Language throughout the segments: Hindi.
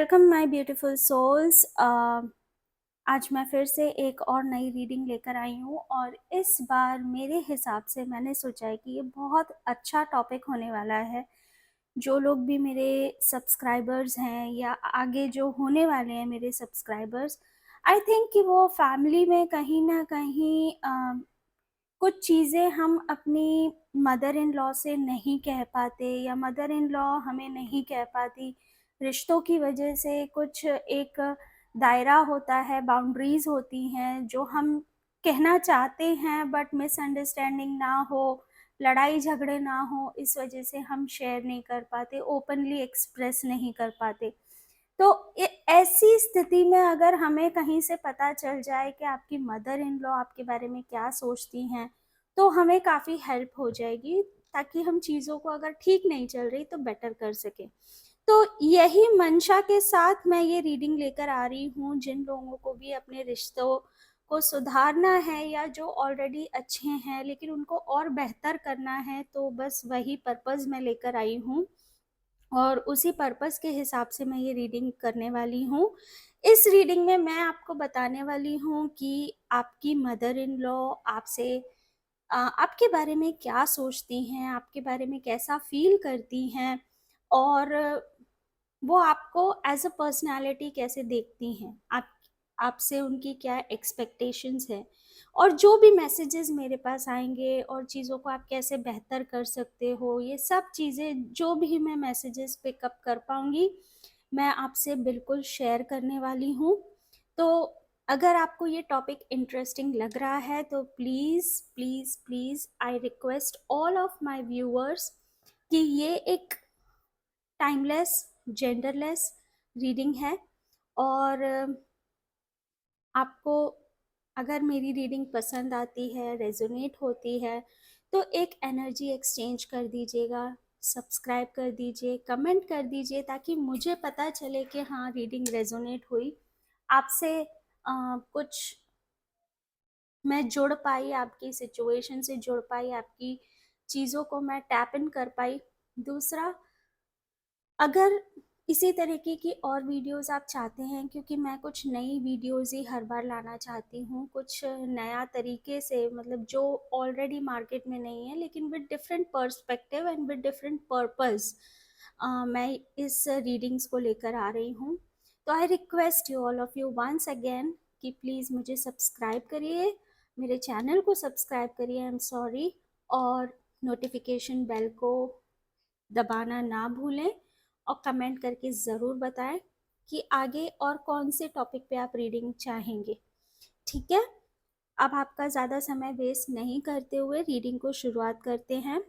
Welcome my beautiful souls. आज मैं फिर से एक और नई रीडिंग लेकर आई हूँ और इस बार मेरे हिसाब से मैंने सोचा है कि ये बहुत अच्छा टॉपिक होने वाला है। जो लोग भी मेरे सब्सक्राइबर्स हैं या आगे जो होने वाले हैं मेरे सब्सक्राइबर्स, आई थिंक कि वो फैमिली में कहीं ना कहीं कुछ चीज़ें हम अपनी मदर इन लॉ से नहीं कह पाते या मदर इन लॉ हमें नहीं कह पाती। रिश्तों की वजह से कुछ एक दायरा होता है, बाउंड्रीज़ होती हैं जो हम कहना चाहते हैं बट मिसअंडरस्टैंडिंग ना हो, लड़ाई झगड़े ना हो, इस वजह से हम शेयर नहीं कर पाते, ओपनली एक्सप्रेस नहीं कर पाते। तो ऐसी स्थिति में अगर हमें कहीं से पता चल जाए कि आपकी मदर इन लॉ आपके बारे में क्या सोचती हैं, तो हमें काफ़ी हेल्प हो जाएगी, ताकि हम चीज़ों को अगर ठीक नहीं चल रही तो बेटर कर सकें। तो यही मंशा के साथ मैं ये रीडिंग लेकर आ रही हूँ। जिन लोगों को भी अपने रिश्तों को सुधारना है या जो ऑलरेडी अच्छे हैं लेकिन उनको और बेहतर करना है, तो बस वही पर्पज़ मैं लेकर आई हूँ और उसी पर्पस के हिसाब से मैं ये रीडिंग करने वाली हूँ। इस रीडिंग में मैं आपको बताने वाली हूँ कि आपकी मदर इन लॉ आपसे आपके बारे में क्या सोचती हैं, आपके बारे में कैसा फ़ील करती हैं और वो आपको एज़ अ पर्सनैलिटी कैसे देखती हैं, आपसे उनकी क्या एक्सपेक्टेशंस हैं और जो भी मैसेजेस मेरे पास आएँगे और चीज़ों को आप कैसे बेहतर कर सकते हो, ये सब चीज़ें जो भी मैं मैसेजेस पिकअप कर पाऊँगी, मैं आपसे बिल्कुल शेयर करने वाली हूँ। तो अगर आपको ये टॉपिक इंटरेस्टिंग लग रहा है तो please, please, please I request all of my viewers कि ये एक टाइमलेस, जेंडरलेस रीडिंग है और आपको अगर मेरी रीडिंग पसंद आती है, रेजोनेट होती है, तो एक एनर्जी एक्सचेंज कर दीजिएगा, सब्सक्राइब कर दीजिए, कमेंट कर दीजिए, ताकि मुझे पता चले कि हाँ, रीडिंग रेजोनेट हुई आपसे। कुछ मैं जुड़ पाई, आपकी सिचुएशन से जुड़ पाई, आपकी चीज़ों को मैं टैप इन कर पाई। दूसरा, अगर इसी तरीके की और वीडियोस आप चाहते हैं, क्योंकि मैं कुछ नई वीडियोस ही हर बार लाना चाहती हूँ, कुछ नया तरीके से, मतलब जो ऑलरेडी मार्केट में नहीं है लेकिन with different perspective and with different purpose, मैं इस रीडिंग्स को लेकर आ रही हूँ। तो I request you, all of you, once again कि प्लीज़ मुझे सब्सक्राइब करिए, मेरे चैनल को सब्सक्राइब करिए, आई एम सॉरी, और नोटिफिकेशन बेल को दबाना ना भूलें और कमेंट करके ज़रूर बताएं कि आगे और कौन से टॉपिक पे आप रीडिंग चाहेंगे। ठीक है, अब आपका ज़्यादा समय वेस्ट नहीं करते हुए रीडिंग को शुरुआत करते हैं।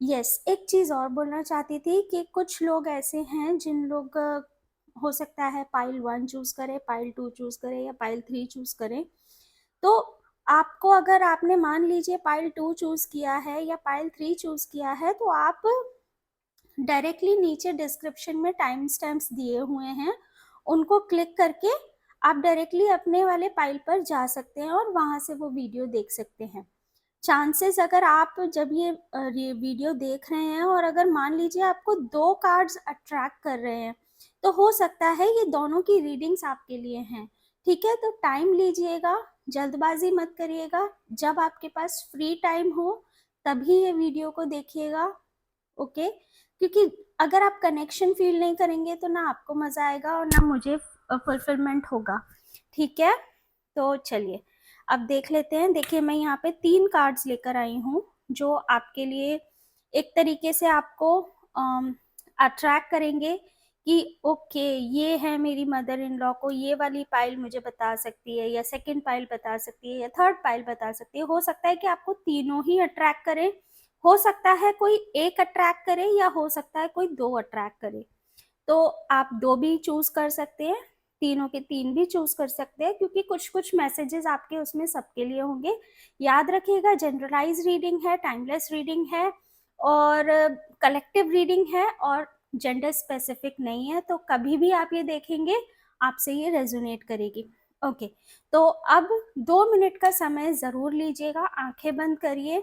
यस, एक चीज़ और बोलना चाहती थी कि कुछ लोग ऐसे हैं जिन लोग हो सकता है पाइल 1 चूज़ करें, पाइल 2 चूज़ करें या पाइल 3 चूज़ करें। तो आपको, अगर आपने मान लीजिए पाइल 2 चूज़ किया है या पाइल 3 चूज़ किया है, तो आप डायरेक्टली नीचे डिस्क्रिप्शन में टाइम स्टैम्प्स दिए हुए हैं, उनको क्लिक करके आप डायरेक्टली अपने वाले पाइल पर जा सकते हैं और वहाँ से वो वीडियो देख सकते हैं। चांसेस, अगर आप जब ये वीडियो देख रहे हैं और अगर मान लीजिए आपको 2 कार्ड्स अट्रैक्ट कर रहे हैं, तो हो सकता है ये दोनों की रीडिंग्स आपके लिए हैं। ठीक है, तो टाइम लीजिएगा, जल्दबाजी मत करिएगा, जब आपके पास फ्री टाइम हो तभी ये वीडियो को देखिएगा। ओके, क्योंकि अगर आप कनेक्शन फील नहीं करेंगे तो ना आपको मज़ा आएगा और ना मुझे फुलफिलमेंट होगा। ठीक है, तो चलिए अब देख लेते हैं। देखिए, मैं यहाँ पे 3 कार्ड्स लेकर आई हूँ जो आपके लिए एक तरीके से आपको अट्रैक्ट करेंगे कि ओके, ये है मेरी मदर इन लॉ को ये वाली पाइल मुझे बता सकती है, या सेकंड पाइल बता सकती है, या थर्ड पाइल बता सकती है। हो सकता है कि आपको तीनों ही अट्रैक्ट करें, हो सकता है कोई एक अट्रैक्ट करे, या हो सकता है कोई 2 अट्रैक्ट करे। तो आप 2 भी चूज़ कर सकते हैं, तीनों के 3 भी चूज़ कर सकते हैं, क्योंकि कुछ-कुछ मैसेजेस आपके उसमें सबके लिए होंगे। याद रखिएगा, जनरलाइज़ रीडिंग है, टाइमलेस रीडिंग है और कलेक्टिव रीडिंग है और जेंडर स्पेसिफिक नहीं है, तो कभी भी आप ये देखेंगे, आपसे ये रेज़ोनेट करेगी। ओके, तो अब 2 मिनट का समय ज़रूर लीजिएगा, आँखें बंद करिए,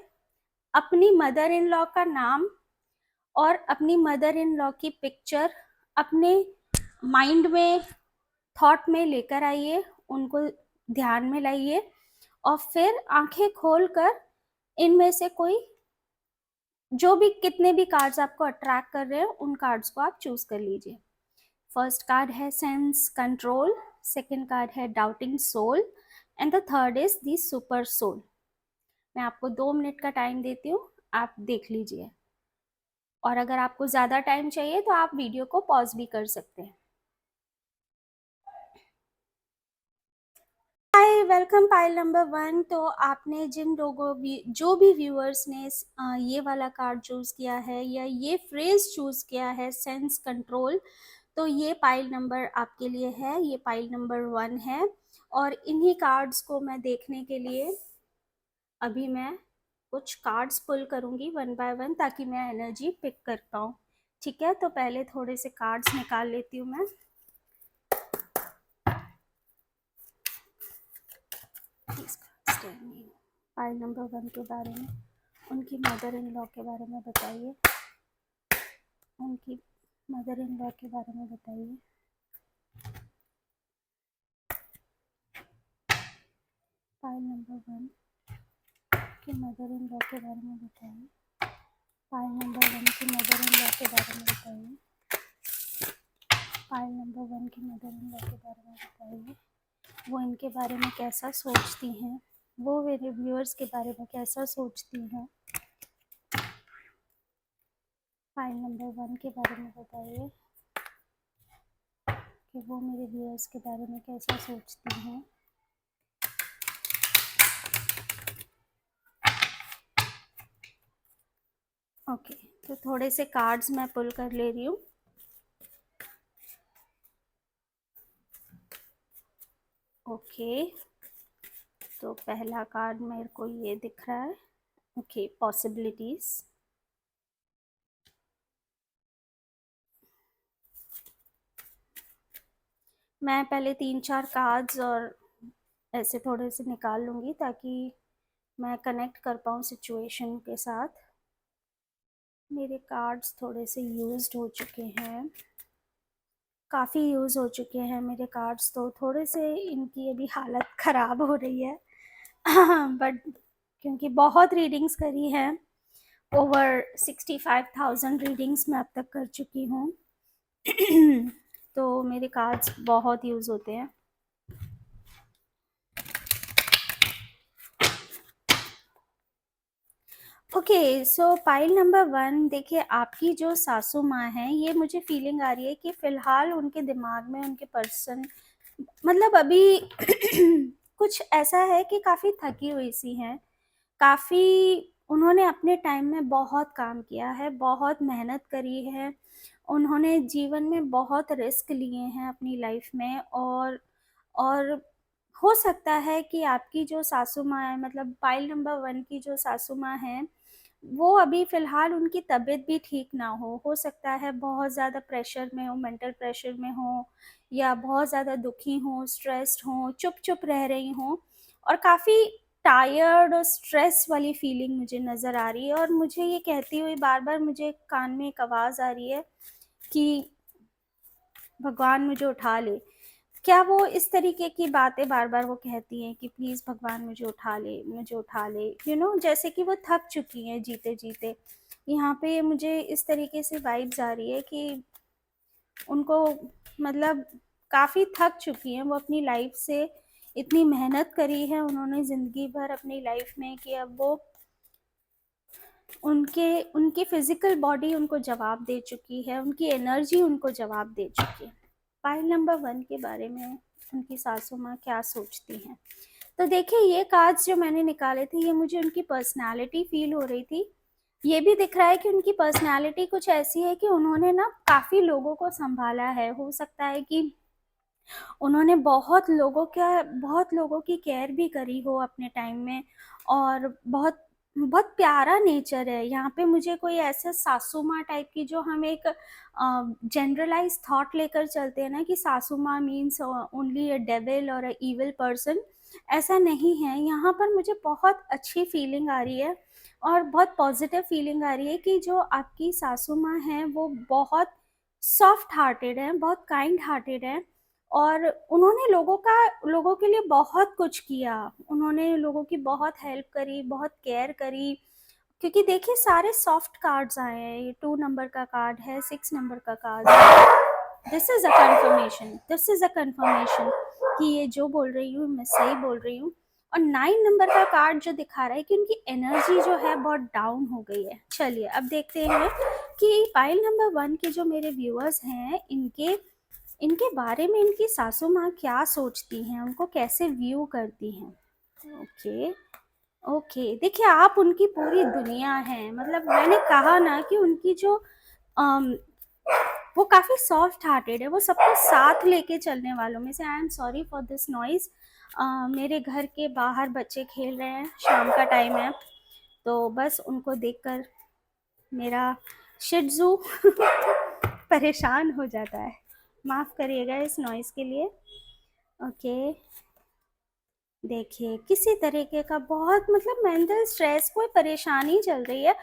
अपनी मदर इन लॉ का नाम और अपनी मदर इन लॉ की पिक्चर अपने माइंड में, थॉट में लेकर आइए, उनको ध्यान में लाइए और फिर आंखें खोलकर इनमें से कोई, जो भी कितने भी कार्ड्स आपको अट्रैक्ट कर रहे हैं उन कार्ड्स को आप चूज कर लीजिए। फर्स्ट कार्ड है सेंस कंट्रोल, सेकंड कार्ड है doubting soul and the third is the super soul. मैं आपको 2 मिनट का टाइम देती हूँ, आप देख लीजिए, और अगर आपको ज़्यादा टाइम चाहिए तो आप वीडियो को पॉज भी कर सकते हैं। हाय, वेलकम पाइल नंबर 1। तो आपने जिन लोगों भी, जो भी व्यूअर्स ने ये वाला कार्ड चूज किया है या ये फ्रेज चूज किया है सेंस कंट्रोल, तो ये पाइल नंबर आपके लिए है, ये पाइल नंबर 1 है। और इन्हीं कार्ड्स को मैं देखने के लिए अभी मैं कुछ कार्ड्स पुल करूंगी 1 बाय 1, ताकि मैं एनर्जी पिक कर पाऊँ। ठीक है, तो पहले थोड़े से कार्ड्स निकाल लेती हूँ मैं। पाइल नंबर 1 के बारे में, उनकी मदर इन लॉ के बारे में बताइए, उनकी मदर इन लॉ के बारे में बताइए। पाइल नंबर 1 की मदर इन लॉ के बारे में बताइए। पाइल नंबर 1 की मदर इन लॉ के बारे में बताइए। पाइल नंबर 1 की मदर इन लॉ के बारे में बताइए। वो इनके बारे में कैसा सोचती हैं, वो मेरे व्यूअर्स के बारे में कैसा सोचती हैं। पाइल नंबर 1 के बारे में बताइए कि वो मेरे व्यूअर्स के बारे में कैसा सोचती हैं। ओके, तो थोड़े से कार्ड्स मैं पुल कर ले रही हूँ। ओके, तो पहला कार्ड मेरे को ये दिख रहा है। Okay, possibilities. मैं पहले 3-4 कार्ड्स और ऐसे थोड़े से निकाल लूँगी ताकि मैं कनेक्ट कर पाऊँ सिचुएशन के साथ। मेरे कार्ड्स थोड़े से यूज्ड हो चुके हैं, काफ़ी यूज़ हो चुके हैं मेरे कार्ड्स, तो थोड़े से इनकी अभी हालत ख़राब हो रही है। बट क्योंकि बहुत रीडिंग्स करी हैं, ओवर 65,000 रीडिंग्स मैं अब तक कर चुकी हूँ। तो मेरे कार्ड्स बहुत यूज़ होते हैं। ओके, सो पाइल नंबर 1, देखिए आपकी जो सासू माँ हैं, ये मुझे फीलिंग आ रही है कि फ़िलहाल उनके दिमाग में उनके पर्सन, मतलब अभी कुछ ऐसा है कि काफ़ी थकी हुई सी हैं। काफ़ी उन्होंने अपने टाइम में बहुत काम किया है, बहुत मेहनत करी है। उन्होंने जीवन में बहुत रिस्क लिए हैं अपनी लाइफ में, और हो सकता है कि आपकी जो सासू माँ है, मतलब पाइल नंबर 1 की जो सासू माँ हैं, वो अभी फ़िलहाल उनकी तबीयत भी ठीक ना हो सकता है बहुत ज़्यादा प्रेशर में हो, मेंटल प्रेशर में हो, या बहुत ज़्यादा दुखी हों, स्ट्रेस्ड हों, चुप-चुप रह रही हों, और काफ़ी टायर्ड और स्ट्रेस वाली फीलिंग मुझे नज़र आ रही है। और मुझे ये कहती हुई बार-बार मुझे कान में एक आवाज़ आ रही है कि भगवान मुझे उठा ले। क्या वो इस तरीके की बातें बार-बार वो कहती हैं कि प्लीज़ भगवान मुझे उठा ले, मुझे उठा ले, जैसे कि वो थक चुकी हैं जीते-जीते। यहाँ पे मुझे इस तरीके से वाइब्स आ रही है कि उनको, मतलब काफ़ी थक चुकी हैं वो अपनी लाइफ से। इतनी मेहनत करी है उन्होंने ज़िंदगी भर अपनी लाइफ में कि अब वो, उनकी फ़िज़िकल बॉडी उनको जवाब दे चुकी है, उनकी एनर्जी उनको जवाब दे चुकी है। पाइल नंबर 1 के बारे में उनकी सासू माँ क्या सोचती हैं? तो देखिए, ये कार्ड्स जो मैंने निकाले थे, ये मुझे उनकी पर्सनैलिटी फ़ील हो रही थी। ये भी दिख रहा है कि उनकी पर्सनैलिटी कुछ ऐसी है कि उन्होंने ना काफ़ी लोगों को सँभाला है। हो सकता है कि उन्होंने बहुत लोगों की केयर भी करी हो अपने टाइम में, और बहुत बहुत प्यारा नेचर है। यहाँ पे मुझे कोई ऐसे सासू माँ टाइप की, जो हम एक जनरलाइज़ थॉट लेकर चलते हैं ना कि सासू माँ मीन्स ओनली अ डेविल और अ इविल पर्सन, ऐसा नहीं है। यहाँ पर मुझे बहुत अच्छी फीलिंग आ रही है और बहुत पॉजिटिव फीलिंग आ रही है कि जो आपकी सासू माँ हैं वो बहुत सॉफ्ट हार्टेड हैं, बहुत काइंड हार्टेड हैं, और उन्होंने लोगों के लिए बहुत कुछ किया। उन्होंने लोगों की बहुत हेल्प करी, बहुत केयर करी। क्योंकि देखिए सारे सॉफ्ट कार्ड्स आए हैं, ये 2 नंबर का कार्ड है, 6 नंबर का कार्ड है। दिस इज अ कंफर्मेशन कि ये जो बोल रही हूँ मैं सही बोल रही हूँ। और 9 नंबर का कार्ड जो दिखा रहा है कि उनकी एनर्जी जो है बहुत डाउन हो गई है। चलिए अब देखते हैं कि पाइल नंबर 1 के जो मेरे व्यूअर्स हैं, इनके इनके बारे में इनकी सासू माँ क्या सोचती हैं, उनको कैसे व्यू करती हैं। ओके ओके, देखिए आप उनकी पूरी दुनिया है। मतलब मैंने कहा ना कि उनकी जो वो काफ़ी सॉफ्ट हार्टेड है, वो सबको साथ लेके चलने वालों में से। आई am sorry for this noise, मेरे घर के बाहर बच्चे खेल रहे हैं, शाम का टाइम है, तो बस उनको देखकर मेरा शिट्ज़ू परेशान हो जाता है। माफ़ करिएगा इस नॉइज़ के लिए। ओके, देखिए किसी तरीके का बहुत मतलब मेंटल स्ट्रेस, कोई परेशानी चल रही है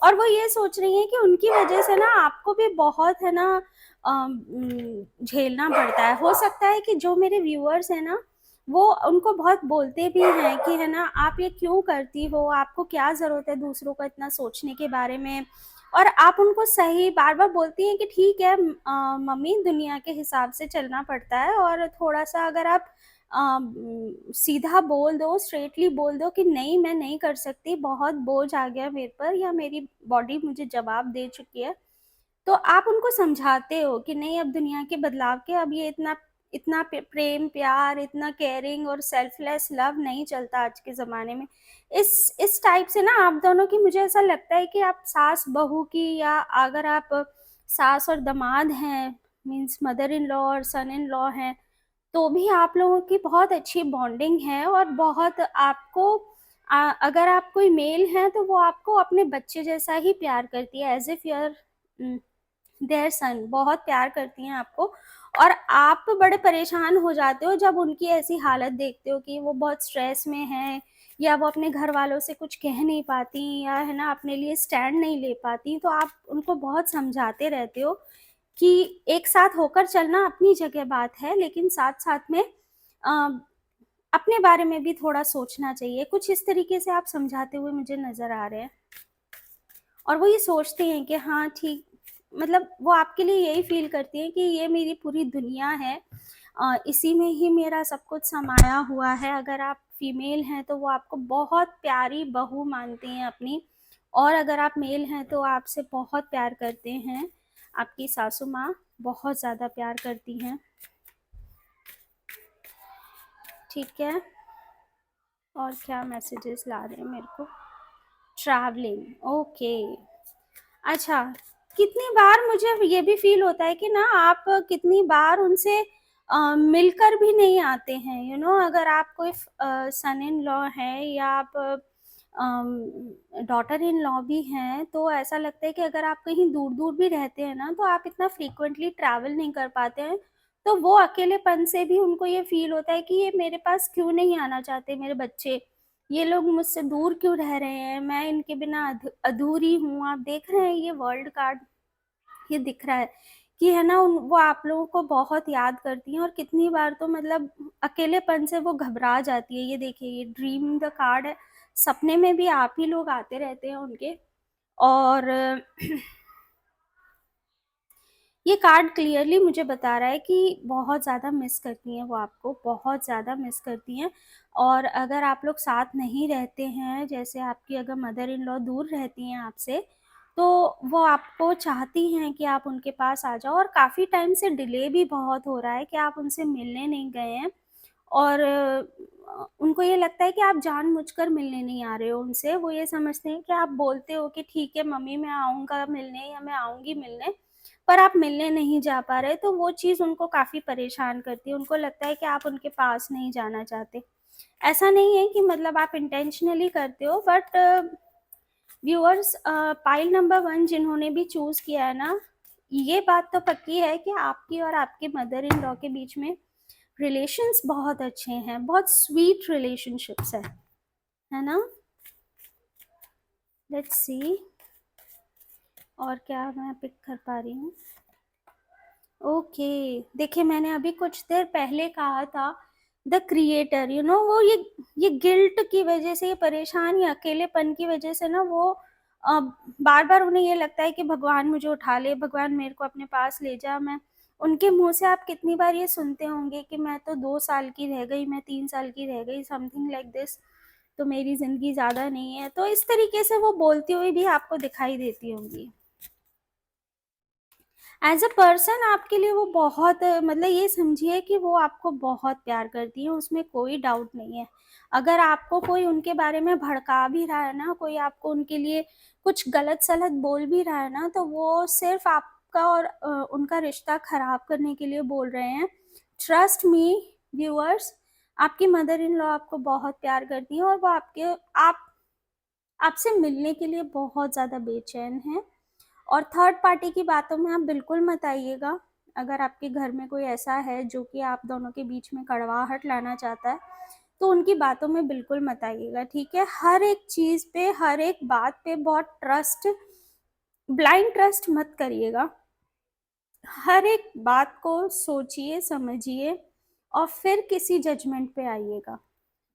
और वो ये सोच रही है कि उनकी वजह से ना आपको भी बहुत है ना झेलना पड़ता है। हो सकता है कि जो मेरे व्यूअर्स हैं ना, वो उनको बहुत बोलते भी हैं कि है ना आप ये क्यों करती हो, आपको क्या ज़रूरत है दूसरों का इतना सोचने के बारे में। और आप उनको सही बार बार बोलती हैं कि ठीक है मम्मी, दुनिया के हिसाब से चलना पड़ता है, और थोड़ा सा अगर आप सीधा बोल दो, स्ट्रेटली बोल दो कि नहीं मैं नहीं कर सकती, बहुत बोझ आ गया मेरे पर, या मेरी बॉडी मुझे जवाब दे चुकी है, तो आप उनको समझाते हो कि नहीं अब दुनिया के बदलाव के, अब ये इतना इतना प्रेम प्यार, इतना केयरिंग और सेल्फलेस लव नहीं चलता आज के ज़माने में। इस टाइप से ना आप दोनों की, मुझे ऐसा लगता है कि आप सास बहू की, या अगर आप सास और दामाद हैं, मीन्स मदर इन लॉ और सन इन लॉ हैं, तो भी आप लोगों की बहुत अच्छी बॉन्डिंग है। और बहुत आपको अगर आप कोई मेल हैं तो वो आपको अपने बच्चे जैसा ही प्यार करती है, एज इफ यूर देयर सन, बहुत प्यार करती हैं आपको। और आप बड़े परेशान हो जाते हो जब उनकी ऐसी हालत देखते हो कि वो बहुत स्ट्रेस में हैं, या वो अपने घर वालों से कुछ कह नहीं पाती, या है ना अपने लिए स्टैंड नहीं ले पाती, तो आप उनको बहुत समझाते रहते हो कि एक साथ होकर चलना अपनी जगह बात है, लेकिन साथ साथ में अपने बारे में भी थोड़ा सोचना चाहिए। कुछ इस तरीके से आप समझाते हुए मुझे नज़र आ रहे हैं। और वो ये सोचते हैं कि हाँ ठीक, मतलब वो आपके लिए यही फील करती हैं कि ये मेरी पूरी दुनिया है, इसी में ही मेरा सब कुछ समाया हुआ है। अगर आप फीमेल हैं तो वो आपको बहुत प्यारी बहू मानती हैं अपनी, और अगर आप मेल हैं तो आपसे बहुत प्यार करते हैं। आपकी सासू माँ बहुत ज़्यादा प्यार करती हैं। ठीक है, और क्या मैसेजेस ला रहे हैं मेरे को। Travelling, okay. अच्छा, कितनी बार मुझे ये भी फील होता है कि ना आप कितनी बार उनसे मिलकर भी नहीं आते हैं। अगर आप कोई सन इन लॉ है, या आप डॉटर इन लॉ भी हैं, तो ऐसा लगता है कि अगर आप कहीं दूर दूर भी रहते हैं ना, तो आप इतना फ्रीक्वेंटली ट्रैवल नहीं कर पाते हैं। तो वो अकेलेपन से भी उनको ये फील होता है कि ये मेरे पास क्यों नहीं आना चाहते मेरे बच्चे, ये लोग मुझसे दूर क्यों रह रहे हैं, मैं इनके बिना अधूरी हूँ। आप देख रहे हैं ये वर्ल्ड कार्ड, ये दिख रहा है कि है ना वो आप लोगों को बहुत याद करती हैं, और कितनी बार तो मतलब अकेलेपन से वो घबरा जाती है। ये देखिए, ये ड्रीम द कार्ड है, सपने में भी आप ही लोग आते रहते हैं उनके। और ये कार्ड क्लियरली मुझे बता रहा है कि बहुत ज़्यादा मिस करती हैं वो आपको, बहुत ज़्यादा मिस करती हैं। और अगर आप लोग साथ नहीं रहते हैं, जैसे आपकी अगर मदर इन लॉ दूर रहती हैं आपसे, तो वो आपको चाहती हैं कि आप उनके पास आ जाओ। और काफ़ी टाइम से डिले भी बहुत हो रहा है कि आप उनसे मिलने नहीं गए हैं। और उनको ये लगता है कि आप जानबूझकर मिलने नहीं आ रहे हो उनसे। वो ये समझते हैं कि आप बोलते हो कि ठीक है मम्मी मैं आऊँगा मिलने, या मैं आऊँगी मिलने, पर आप मिलने नहीं जा पा रहे, तो वो चीज़ उनको काफ़ी परेशान करती है। उनको लगता है कि आप उनके पास नहीं जाना चाहते। ऐसा नहीं है कि मतलब आप इंटेंशनली करते हो, बट व्यूअर्स, पाइल नंबर 1 जिन्होंने भी चूज़ किया है ना, ये बात तो पक्की है कि आपकी और आपके मदर इन लॉ के बीच में रिलेशंस बहुत अच्छे हैं, बहुत स्वीट रिलेशनशिप्स है ना? Let's see. और क्या मैं पिक कर पा रही हूँ? ओके, देखिए मैंने अभी कुछ देर पहले कहा था द क्रिएटर, वो ये गिल्ट की वजह से, ये परेशान या अकेलेपन की वजह से ना वो बार बार उन्हें ये लगता है कि भगवान मुझे उठा ले, भगवान मेरे को अपने पास ले जा। मैं उनके मुंह से आप कितनी बार ये सुनते होंगे कि मैं तो 2 साल की रह गई, मैं 3 साल की रह गई, समथिंग लाइक दिस, तो मेरी जिंदगी ज्यादा नहीं है। तो इस तरीके से वो बोलती हुई भी आपको दिखाई देती होंगी। एज अ पर्सन आपके लिए वो बहुत मतलब ये समझिए कि वो आपको बहुत प्यार करती है, उसमें कोई डाउट नहीं है। अगर आपको कोई उनके बारे में भड़का भी रहा है ना, कोई आपको उनके लिए कुछ गलत सलत बोल भी रहा है ना, तो वो सिर्फ आपका और उनका रिश्ता खराब करने के लिए बोल रहे हैं। ट्रस्ट मी व्यूअर्स, आपकी मदर इन लॉ आपको बहुत प्यार करती है और वो आप आपसे मिलने के लिए बहुत ज़्यादा बेचैन है। और थर्ड पार्टी की बातों में आप बिल्कुल मत आइएगा। अगर आपके घर में कोई ऐसा है जो कि आप दोनों के बीच में कड़वाहट लाना चाहता है, तो उनकी बातों में बिल्कुल मत आइएगा, ठीक है? हर एक चीज़ पे, हर एक बात पे बहुत ब्लाइंड ट्रस्ट मत करिएगा। हर एक बात को सोचिए, समझिए और फिर किसी जजमेंट पे आइएगा,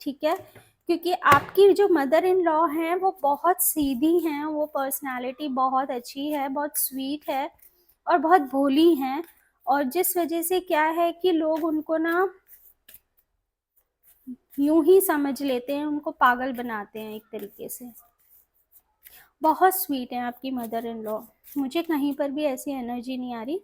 ठीक है? क्योंकि आपकी जो मदर इन लॉ हैं वो बहुत सीधी हैं, वो पर्सनालिटी बहुत अच्छी है, बहुत स्वीट है और बहुत भोली हैं। और जिस वजह से क्या है कि लोग उनको ना यूं ही समझ लेते हैं, उनको पागल बनाते हैं एक तरीके से। बहुत स्वीट है आपकी मदर इन लॉ, मुझे कहीं पर भी ऐसी एनर्जी नहीं आ रही।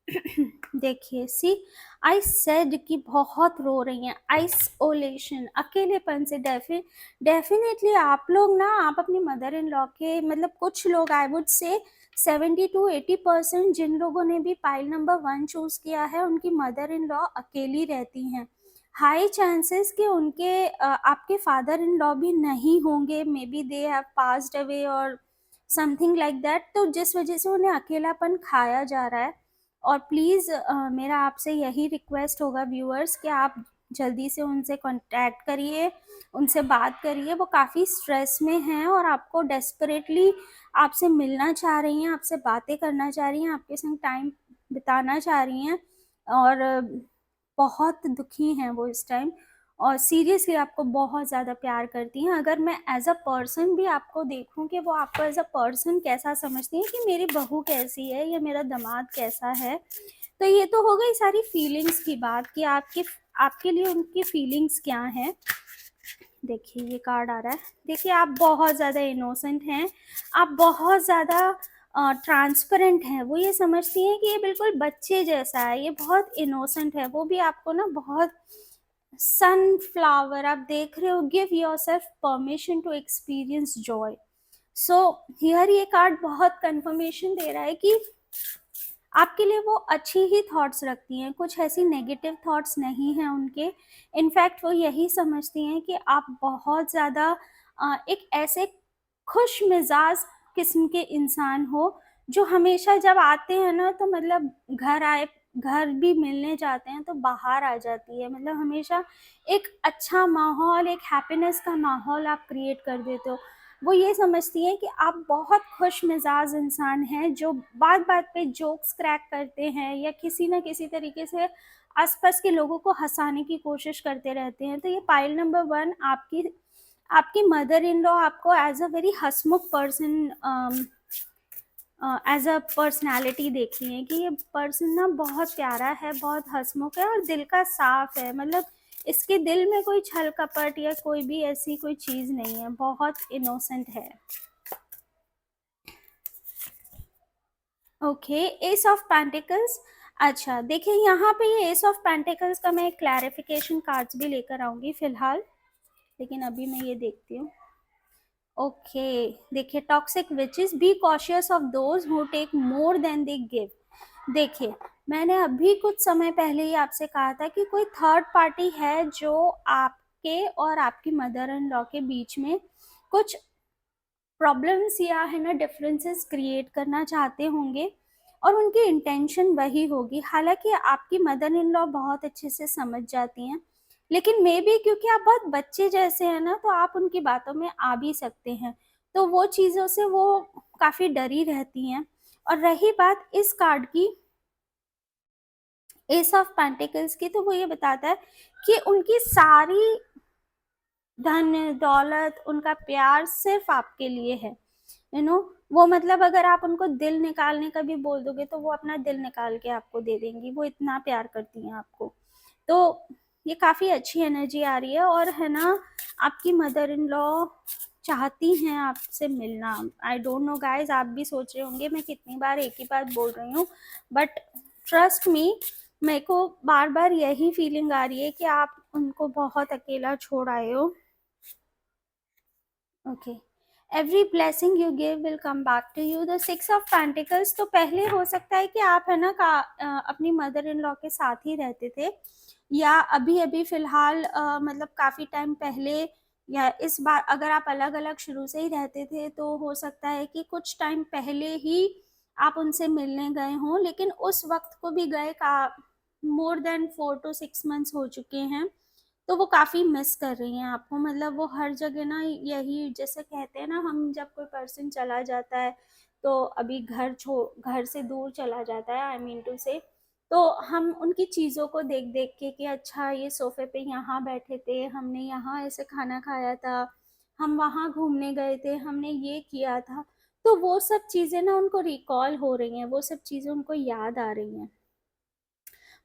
देखिए, सी, आई सेड कि बहुत रो रही हैं, आइसोलेशन, अकेलेपन से। डेफिनेटली आप लोग ना, आप अपनी मदर इन लॉ के, मतलब कुछ लोग, आई वुड से 70 to 80% जिन लोगों ने भी पाइल नंबर 1 चूज किया है, उनकी मदर इन लॉ अकेली रहती हैं। हाई चांसेस कि उनके आपके फादर इन लॉ भी नहीं होंगे, may be they have passed away और समथिंग लाइक दैट। तो जिस वजह से उन्हें अकेलापन खाया जा रहा है। और प्लीज़ मेरा आपसे यही रिक्वेस्ट होगा व्यूअर्स कि आप जल्दी से उनसे कांटेक्ट करिए, उनसे बात करिए। वो काफ़ी स्ट्रेस में हैं और आपको डेस्परेटली आपसे मिलना चाह रही हैं, आपसे बातें करना चाह रही हैं, आपके संग टाइम बिताना चाह रही हैं और बहुत दुखी हैं वो इस टाइम। और सीरियसली आपको बहुत ज़्यादा प्यार करती हैं। अगर मैं एज अ पर्सन भी आपको देखूं कि वो आपको एज अ पर्सन कैसा समझती हैं कि मेरी बहू कैसी है या मेरा दामाद कैसा है, तो ये तो हो गई सारी फीलिंग्स की बात कि आपके लिए उनकी फीलिंग्स क्या हैं। देखिए ये कार्ड आ रहा है। देखिए आप बहुत ज़्यादा इनोसेंट हैं, आप बहुत ज़्यादा ट्रांसपेरेंट हैं। वो ये समझती हैं कि ये बिल्कुल बच्चे जैसा है, ये बहुत इनोसेंट है। वो भी आपको ना बहुत सनफ्लावर, आप देख रहे हो, give your self permission to experience joy. So here ये कार्ड बहुत कंफर्मेशन दे रहा है कि आपके लिए वो अच्छी ही थॉट्स रखती हैं, कुछ ऐसी नेगेटिव थॉट्स नहीं हैं उनके। इनफैक्ट वो यही समझती हैं कि आप बहुत ज़्यादा एक ऐसे खुश मिजाज किस्म के इंसान हो जो हमेशा जब आते हैं ना, तो मतलब घर भी मिलने जाते हैं तो बाहर आ जाती है। मतलब हमेशा एक अच्छा माहौल, एक हैप्पीनेस का माहौल आप क्रिएट कर देते हो। वो ये समझती हैं कि आप बहुत खुश मिजाज इंसान हैं जो बात बात पे जोक्स क्रैक करते हैं या किसी ना किसी तरीके से आसपास के लोगों को हंसाने की कोशिश करते रहते हैं। तो ये पाइल नंबर 1 आपकी आपकी मदर इन लॉ आपको एज अ वेरी हंसमुख पर्सन, एज अ पर्सनैलिटी देखती हैं कि ये पर्सन ना बहुत प्यारा है, बहुत हंसमुख है और दिल का साफ है। मतलब इसके दिल में कोई छल कपट या कोई भी ऐसी कोई चीज़ नहीं है, बहुत इनोसेंट है। Okay, S of pentacles. अच्छा देखिए, यहाँ पे ये एस ऑफ पेंटिकल्स का मैं एक क्लैरिफिकेशन कार्ड्स भी लेकर आऊँगी फिलहाल, लेकिन अभी मैं ये देखती हूँ। ओके देखिए, toxic witches, be cautious of those who take more than they give. देखिए मैंने अभी कुछ समय पहले ही आपसे कहा था कि कोई थर्ड पार्टी है जो आपके और आपकी मदर इन लॉ के बीच में कुछ प्रॉब्लम्स या है ना डिफरेंसेस क्रिएट करना चाहते होंगे और उनकी इंटेंशन वही होगी। हालांकि आपकी मदर इन लॉ बहुत अच्छे से समझ जाती हैं, लेकिन मे बी क्योंकि आप बहुत बच्चे जैसे हैं ना, तो आप उनकी बातों में आ भी सकते हैं। तो वो चीज़ों से वो काफ़ी डरी रहती हैं। और रही बात इस कार्ड की, एस ऑफ पेंटिकल्स की, तो वो ये बताता है कि उनकी सारी धन दौलत, उनका प्यार सिर्फ आपके लिए है। यू नो, वो मतलब अगर आप उनको दिल निकालने का भी बोल दोगे तो वो अपना दिल निकाल के आपको दे देंगी, वो इतना प्यार करती हैं आपको। तो ये काफ़ी अच्छी एनर्जी आ रही है। और है ना, आपकी मदर इन लॉ चाहती हैं आपसे मिलना। आई डोंट नो गाइज, आप भी सोच रहे होंगे मैं कितनी बार एक ही बात बोल रही हूँ, बट ट्रस्ट मी, मेरे को बार बार यही फीलिंग आ रही है कि आप उनको बहुत अकेला छोड़ आए हो। Okay, every blessing you give will come back to you. The six of pentacles, तो पहले हो सकता है कि आप है ना अपनी मदर इन लॉ के साथ ही रहते थे, या अभी अभी फिलहाल मतलब काफ़ी टाइम पहले, या इस बार अगर आप अलग अलग शुरू से ही रहते थे तो हो सकता है कि कुछ टाइम पहले ही आप उनसे मिलने गए हों, लेकिन उस वक्त को भी गए का मोर देन 4 to 6 months हो चुके हैं। तो वो काफ़ी मिस कर रही हैं आपको। मतलब वो हर जगह ना, यही जैसे कहते हैं ना, हम जब कोई पर्सन चला जाता है तो अभी घर से दूर चला जाता है, आई मीन टू से, तो हम उनकी चीज़ों को देख देख के कि अच्छा ये सोफे पे यहाँ बैठे थे, हमने यहाँ ऐसे खाना खाया था, हम वहाँ घूमने गए थे, हमने ये किया था, तो वो सब चीज़ें ना उनको रिकॉल हो रही हैं, वो सब चीज़ें उनको याद आ रही हैं।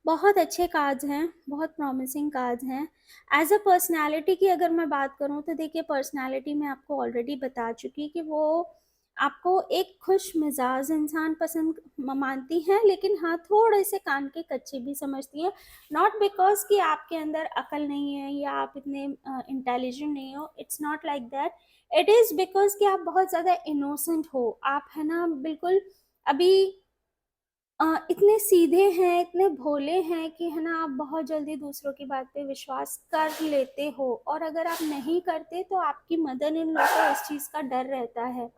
बहुत अच्छे कार्ड्स हैं, बहुत प्रॉमिसिंग कार्ड्स हैं। एज अ पर्सनैलिटी की अगर मैं बात करूँ तो देखिए, पर्सनैलिटी मैं आपको ऑलरेडी बता चुकी कि वो आपको एक खुश मिजाज इंसान पसंद मानती हैं, लेकिन हाँ, थोड़े से कान के कच्चे भी समझती हैं। नॉट बिकॉज कि आपके अंदर अकल नहीं है या आप इतने इंटेलिजेंट नहीं हो, it's not like that. It is because कि आप बहुत ज़्यादा इनोसेंट हो, आप है ना बिल्कुल अभी इतने सीधे हैं, इतने भोले हैं कि है ना, आप बहुत जल्दी दूसरों की बात पे विश्वास कर लेते हो, और अगर आप नहीं करते तो आपकी मदर इन लॉ को इस चीज़ का डर रहता है।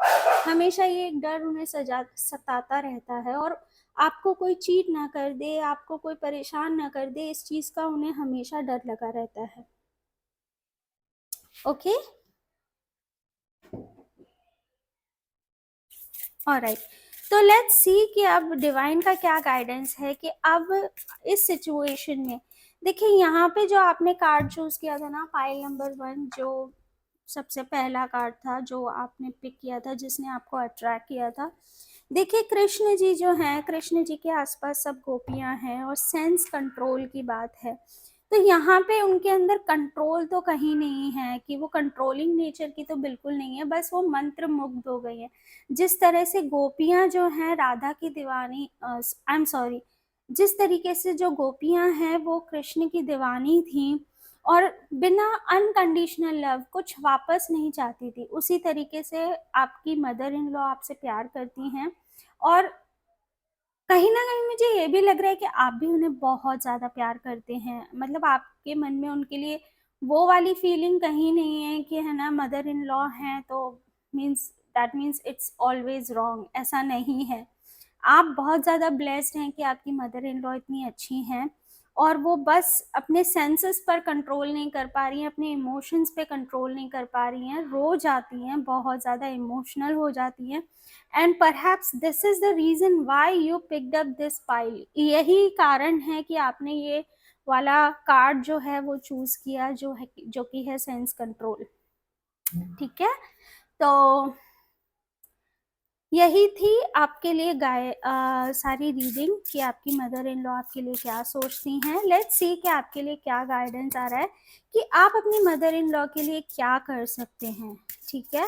हमेशा ये एक डर उन्हें सताता रहता है, और आपको कोई चीट ना कर दे, आपको कोई परेशान ना कर दे, इस चीज़ का उन्हें हमेशा डर लगा रहता है। Okay, alright. तो लेट्स सी कि अब डिवाइन का क्या गाइडेंस है कि अब इस सिचुएशन में, देखिए यहाँ पे जो आपने कार्ड चूज किया था ना, पाइल नंबर 1, जो सबसे पहला कार्ड था जो आपने पिक किया था, जिसने आपको अट्रैक्ट किया था, देखिए कृष्ण जी जो हैं, कृष्ण जी के आसपास सब गोपियां हैं और सेंस कंट्रोल की बात है। तो यहाँ पे उनके अंदर कंट्रोल तो कहीं नहीं है, कि वो कंट्रोलिंग नेचर की तो बिल्कुल नहीं है, बस वो मंत्र मुग्ध हो गई है। जिस तरह से गोपियां जो हैं राधा की दीवानी, आई एम सॉरी, जिस तरीके से जो गोपियां हैं वो कृष्ण की दीवानी थी और बिना अनकंडीशनल लव कुछ वापस नहीं चाहती थी, उसी तरीके से आपकी मदर इन लॉ आपसे प्यार करती हैं। और कहीं ना कहीं मुझे ये भी लग रहा है कि आप भी उन्हें बहुत ज़्यादा प्यार करते हैं। मतलब आपके मन में उनके लिए वो वाली फीलिंग कहीं नहीं है कि है ना, मदर इन लॉ हैं तो means that means it's always wrong, ऐसा नहीं है। आप बहुत ज़्यादा ब्लेस्ड हैं कि आपकी मदर इन लॉ इतनी अच्छी हैं, और वो बस अपने सेंसेस पर कंट्रोल नहीं कर पा रही हैं, अपने इमोशंस पे कंट्रोल नहीं कर पा रही हैं, रो जाती हैं, बहुत ज़्यादा इमोशनल हो जाती हैं। And perhaps this is the reason why you picked up this pile. यही कारण है कि आपने ये वाला कार्ड जो है वो चूज़ किया, जो कि है सेंस कंट्रोल। ठीक है, तो यही थी आपके लिए सारी रीडिंग कि आपकी मदर इन लॉ आपके लिए क्या सोचती हैं। लेट्स सी कि आपके लिए क्या गाइडेंस आ रहा है कि आप अपनी मदर इन लॉ के लिए क्या कर सकते हैं। ठीक है,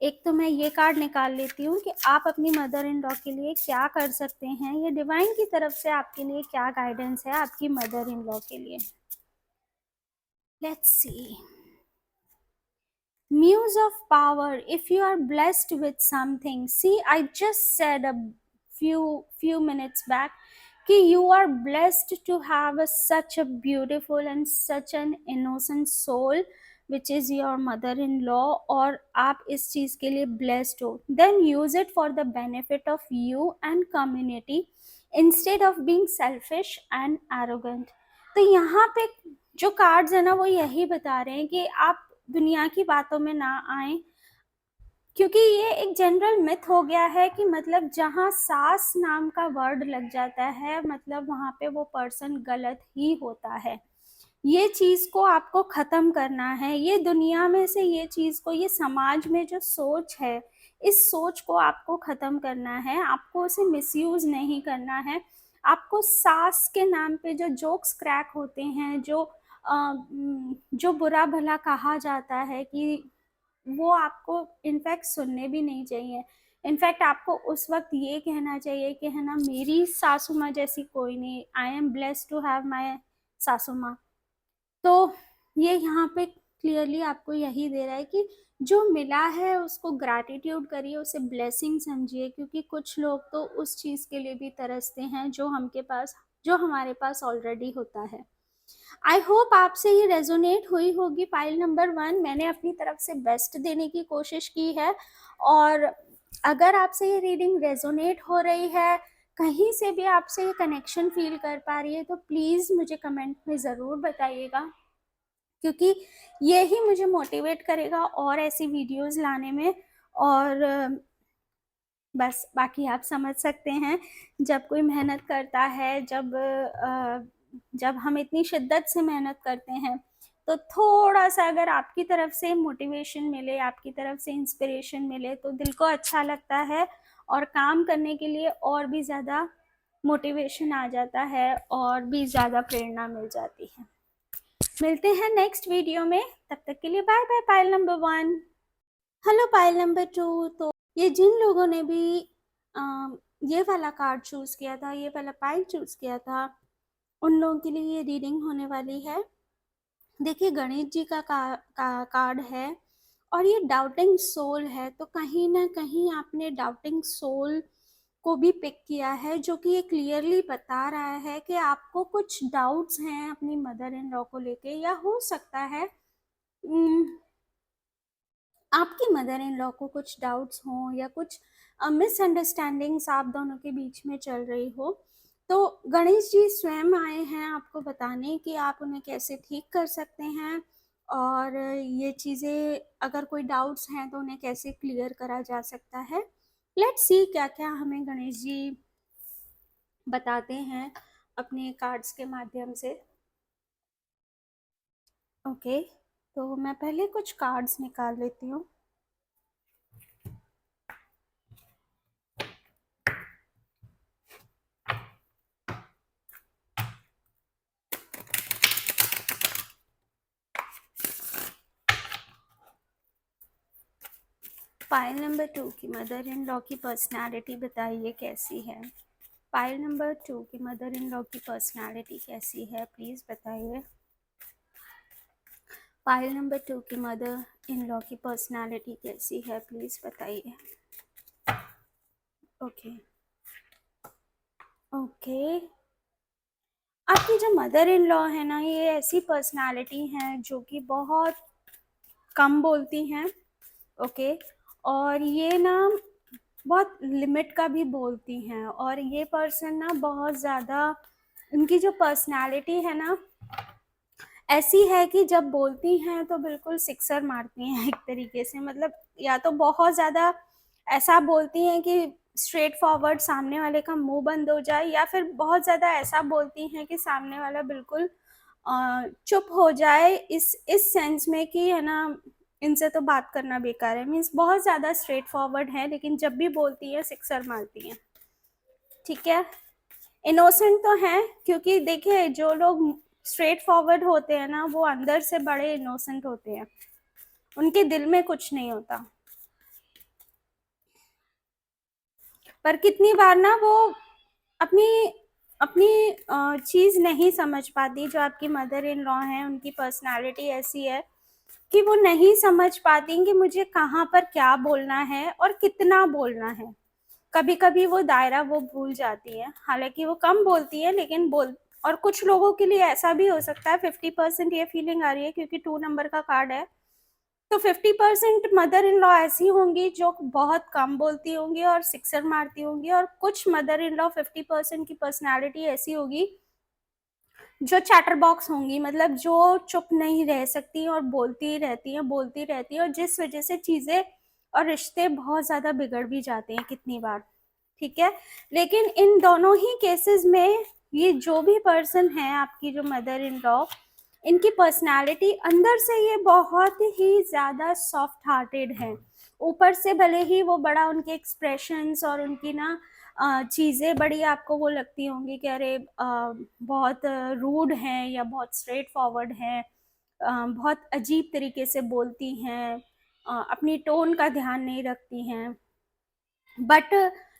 एक तो मैं ये कार्ड निकाल लेती हूँ कि आप अपनी मदर इन लॉ के लिए क्या कर सकते हैं, ये डिवाइन की तरफ से आपके लिए क्या गाइडेंस है आपकी मदर इन लॉ के लिए। Let's see, Muse of power, if you are blessed with something, see, I just said a few minutes back कि you are blessed to have such a beautiful and such an innocent soul which is your mother-in-law, और आप इस चीज़ के लिए blessed हो, then use it for the benefit of you and community instead of being selfish and arrogant। तो यहाँ पे जो कार्ड्स है ना वो यही बता रहे हैं कि आप दुनिया की बातों में ना आए, क्योंकि ये एक जनरल मिथ हो गया है कि मतलब जहाँ सास नाम का वर्ड लग जाता है मतलब वहाँ पे वो पर्सन गलत ही होता है। ये चीज़ को आपको ख़त्म करना है, ये दुनिया में से ये चीज़ को, ये समाज में जो सोच है, इस सोच को आपको ख़त्म करना है, आपको उसे मिसयूज़ नहीं करना है। आपको सास के नाम पे जो जोक्स क्रैक होते हैं, जो बुरा-भला कहा जाता है कि वो आपको इनफैक्ट सुनने भी नहीं चाहिए। इनफैक्ट आपको उस वक़्त ये कहना चाहिए कि है ना, मेरी सासू माँ जैसी कोई नहीं, I am blessed to have my सासू माँ। तो ये यहाँ पे क्लियरली आपको यही दे रहा है कि जो मिला है उसको ग्रैटिट्यूड करिए, उसे ब्लेसिंग समझिए, क्योंकि कुछ लोग तो उस चीज़ के लिए भी तरसते हैं जो हमारे पास ऑलरेडी होता है। आई होप आपसे ये रेजोनेट हुई होगी फाइल नंबर 1। मैंने अपनी तरफ से बेस्ट देने की कोशिश की है, और अगर आपसे ये रीडिंग रेजोनेट हो रही है, कहीं से भी आपसे ये कनेक्शन फील कर पा रही है, तो प्लीज़ मुझे कमेंट में ज़रूर बताइएगा, क्योंकि ये ही मुझे मोटिवेट करेगा और ऐसी वीडियोस लाने में। और बस बाकी आप समझ सकते हैं, जब कोई मेहनत करता है, जब हम इतनी शिद्दत से मेहनत करते हैं, तो थोड़ा-सा अगर आपकी तरफ से मोटिवेशन मिले, आपकी तरफ से इंस्पिरेशन मिले, तो दिल को अच्छा लगता है और काम करने के लिए और भी ज़्यादा मोटिवेशन आ जाता है और भी ज़्यादा प्रेरणा मिल जाती है। मिलते हैं नेक्स्ट वीडियो में, तब तक के लिए bye bye pile number 1। Hello pile number 2। तो ये जिन लोगों ने भी ये वाला कार्ड चूज किया था, ये वाला पाइल चूज किया था, उन लोगों के लिए ये रीडिंग होने वाली है। देखिए, गणेश जी का कार्ड है और ये डाउटिंग सोल है, तो कहीं ना कहीं आपने डाउटिंग सोल को भी पिक किया है, जो कि ये क्लियरली बता रहा है कि आपको कुछ डाउट्स हैं अपनी मदर इन लॉ को लेके, या हो सकता है आपकी मदर इन लॉ को कुछ डाउट्स हों या कुछ मिसअंडरस्टैंडिंग्स आप दोनों के बीच में चल रही हो। तो गणेश जी स्वयं आए हैं आपको बताने कि आप उन्हें कैसे ठीक कर सकते हैं, और ये चीज़ें अगर कोई डाउट्स हैं तो उन्हें कैसे क्लियर करा जा सकता है। लेट्स सी क्या क्या हमें गणेश जी बताते हैं अपने कार्ड्स के माध्यम से। ओके, तो मैं पहले कुछ कार्ड्स निकाल लेती हूँ। पाइल नंबर 2 की मदर इन लॉ की पर्सनालिटी बताइए कैसी है। पाइल नंबर 2 की मदर इन लॉ की पर्सनालिटी कैसी है, प्लीज़ बताइए। पाइल नंबर 2 की मदर इन लॉ की पर्सनालिटी कैसी है, प्लीज़ बताइए। ओके ओके, आपकी जो मदर इन लॉ है ना, ये ऐसी पर्सनालिटी हैं जो कि बहुत कम बोलती हैं। ओके, और ये ना बहुत लिमिट का भी बोलती हैं, और ये पर्सन ना बहुत ज़्यादा, उनकी जो पर्सनालिटी है ना ऐसी है कि जब बोलती हैं तो बिल्कुल सिक्सर मारती हैं एक तरीके से। मतलब या तो बहुत ज़्यादा ऐसा बोलती हैं कि स्ट्रेट फॉरवर्ड सामने वाले का मुंह बंद हो जाए, या फिर बहुत ज़्यादा ऐसा बोलती हैं कि सामने वाला बिल्कुल चुप हो जाए, इस सेंस में कि है ना, इनसे तो बात करना बेकार है। मीन्स बहुत ज़्यादा स्ट्रेट फॉरवर्ड है, लेकिन जब भी बोलती है सिक्सर मारती हैं। ठीक है, इनोसेंट तो हैं, क्योंकि देखिए जो लोग स्ट्रेट फॉरवर्ड होते हैं ना, वो अंदर से बड़े इनोसेंट होते हैं, उनके दिल में कुछ नहीं होता। पर कितनी बार ना वो अपनी अपनी चीज़ नहीं समझ पाती। जो आपकी मदर इन लॉ हैं, उनकी पर्सनालिटी ऐसी है कि वो नहीं समझ पाती कि मुझे कहाँ पर क्या बोलना है और कितना बोलना है। कभी कभी वो दायरा वो भूल जाती है, हालांकि वो कम बोलती है लेकिन बोल। और कुछ लोगों के लिए ऐसा भी हो सकता है, 50% ये फीलिंग आ रही है क्योंकि 2 नंबर का कार्ड है, तो 50% मदर इन लॉ ऐसी होंगी जो बहुत कम बोलती होंगी और सिक्सर मारती होंगी, और कुछ मदर इन लॉ 50% की पर्सनालिटी ऐसी होगी जो चैटर बॉक्स होंगी, मतलब जो चुप नहीं रह सकती और बोलती रहती हैं, और जिस वजह से चीज़ें और रिश्ते बहुत ज़्यादा बिगड़ भी जाते हैं कितनी बार, ठीक है। लेकिन इन दोनों ही केसेस में ये जो भी पर्सन है आपकी जो मदर इन लॉ, इनकी पर्सनालिटी अंदर से ये बहुत ही ज़्यादा सॉफ्ट हार्टेड है। ऊपर से भले ही वो बड़ा उनके एक्सप्रेशंस और उनकी ना चीज़ें बड़ी आपको वो लगती होंगी कि अरे बहुत रूड हैं या बहुत स्ट्रेट फॉरवर्ड हैं, बहुत अजीब तरीके से बोलती हैं, अपनी टोन का ध्यान नहीं रखती हैं, बट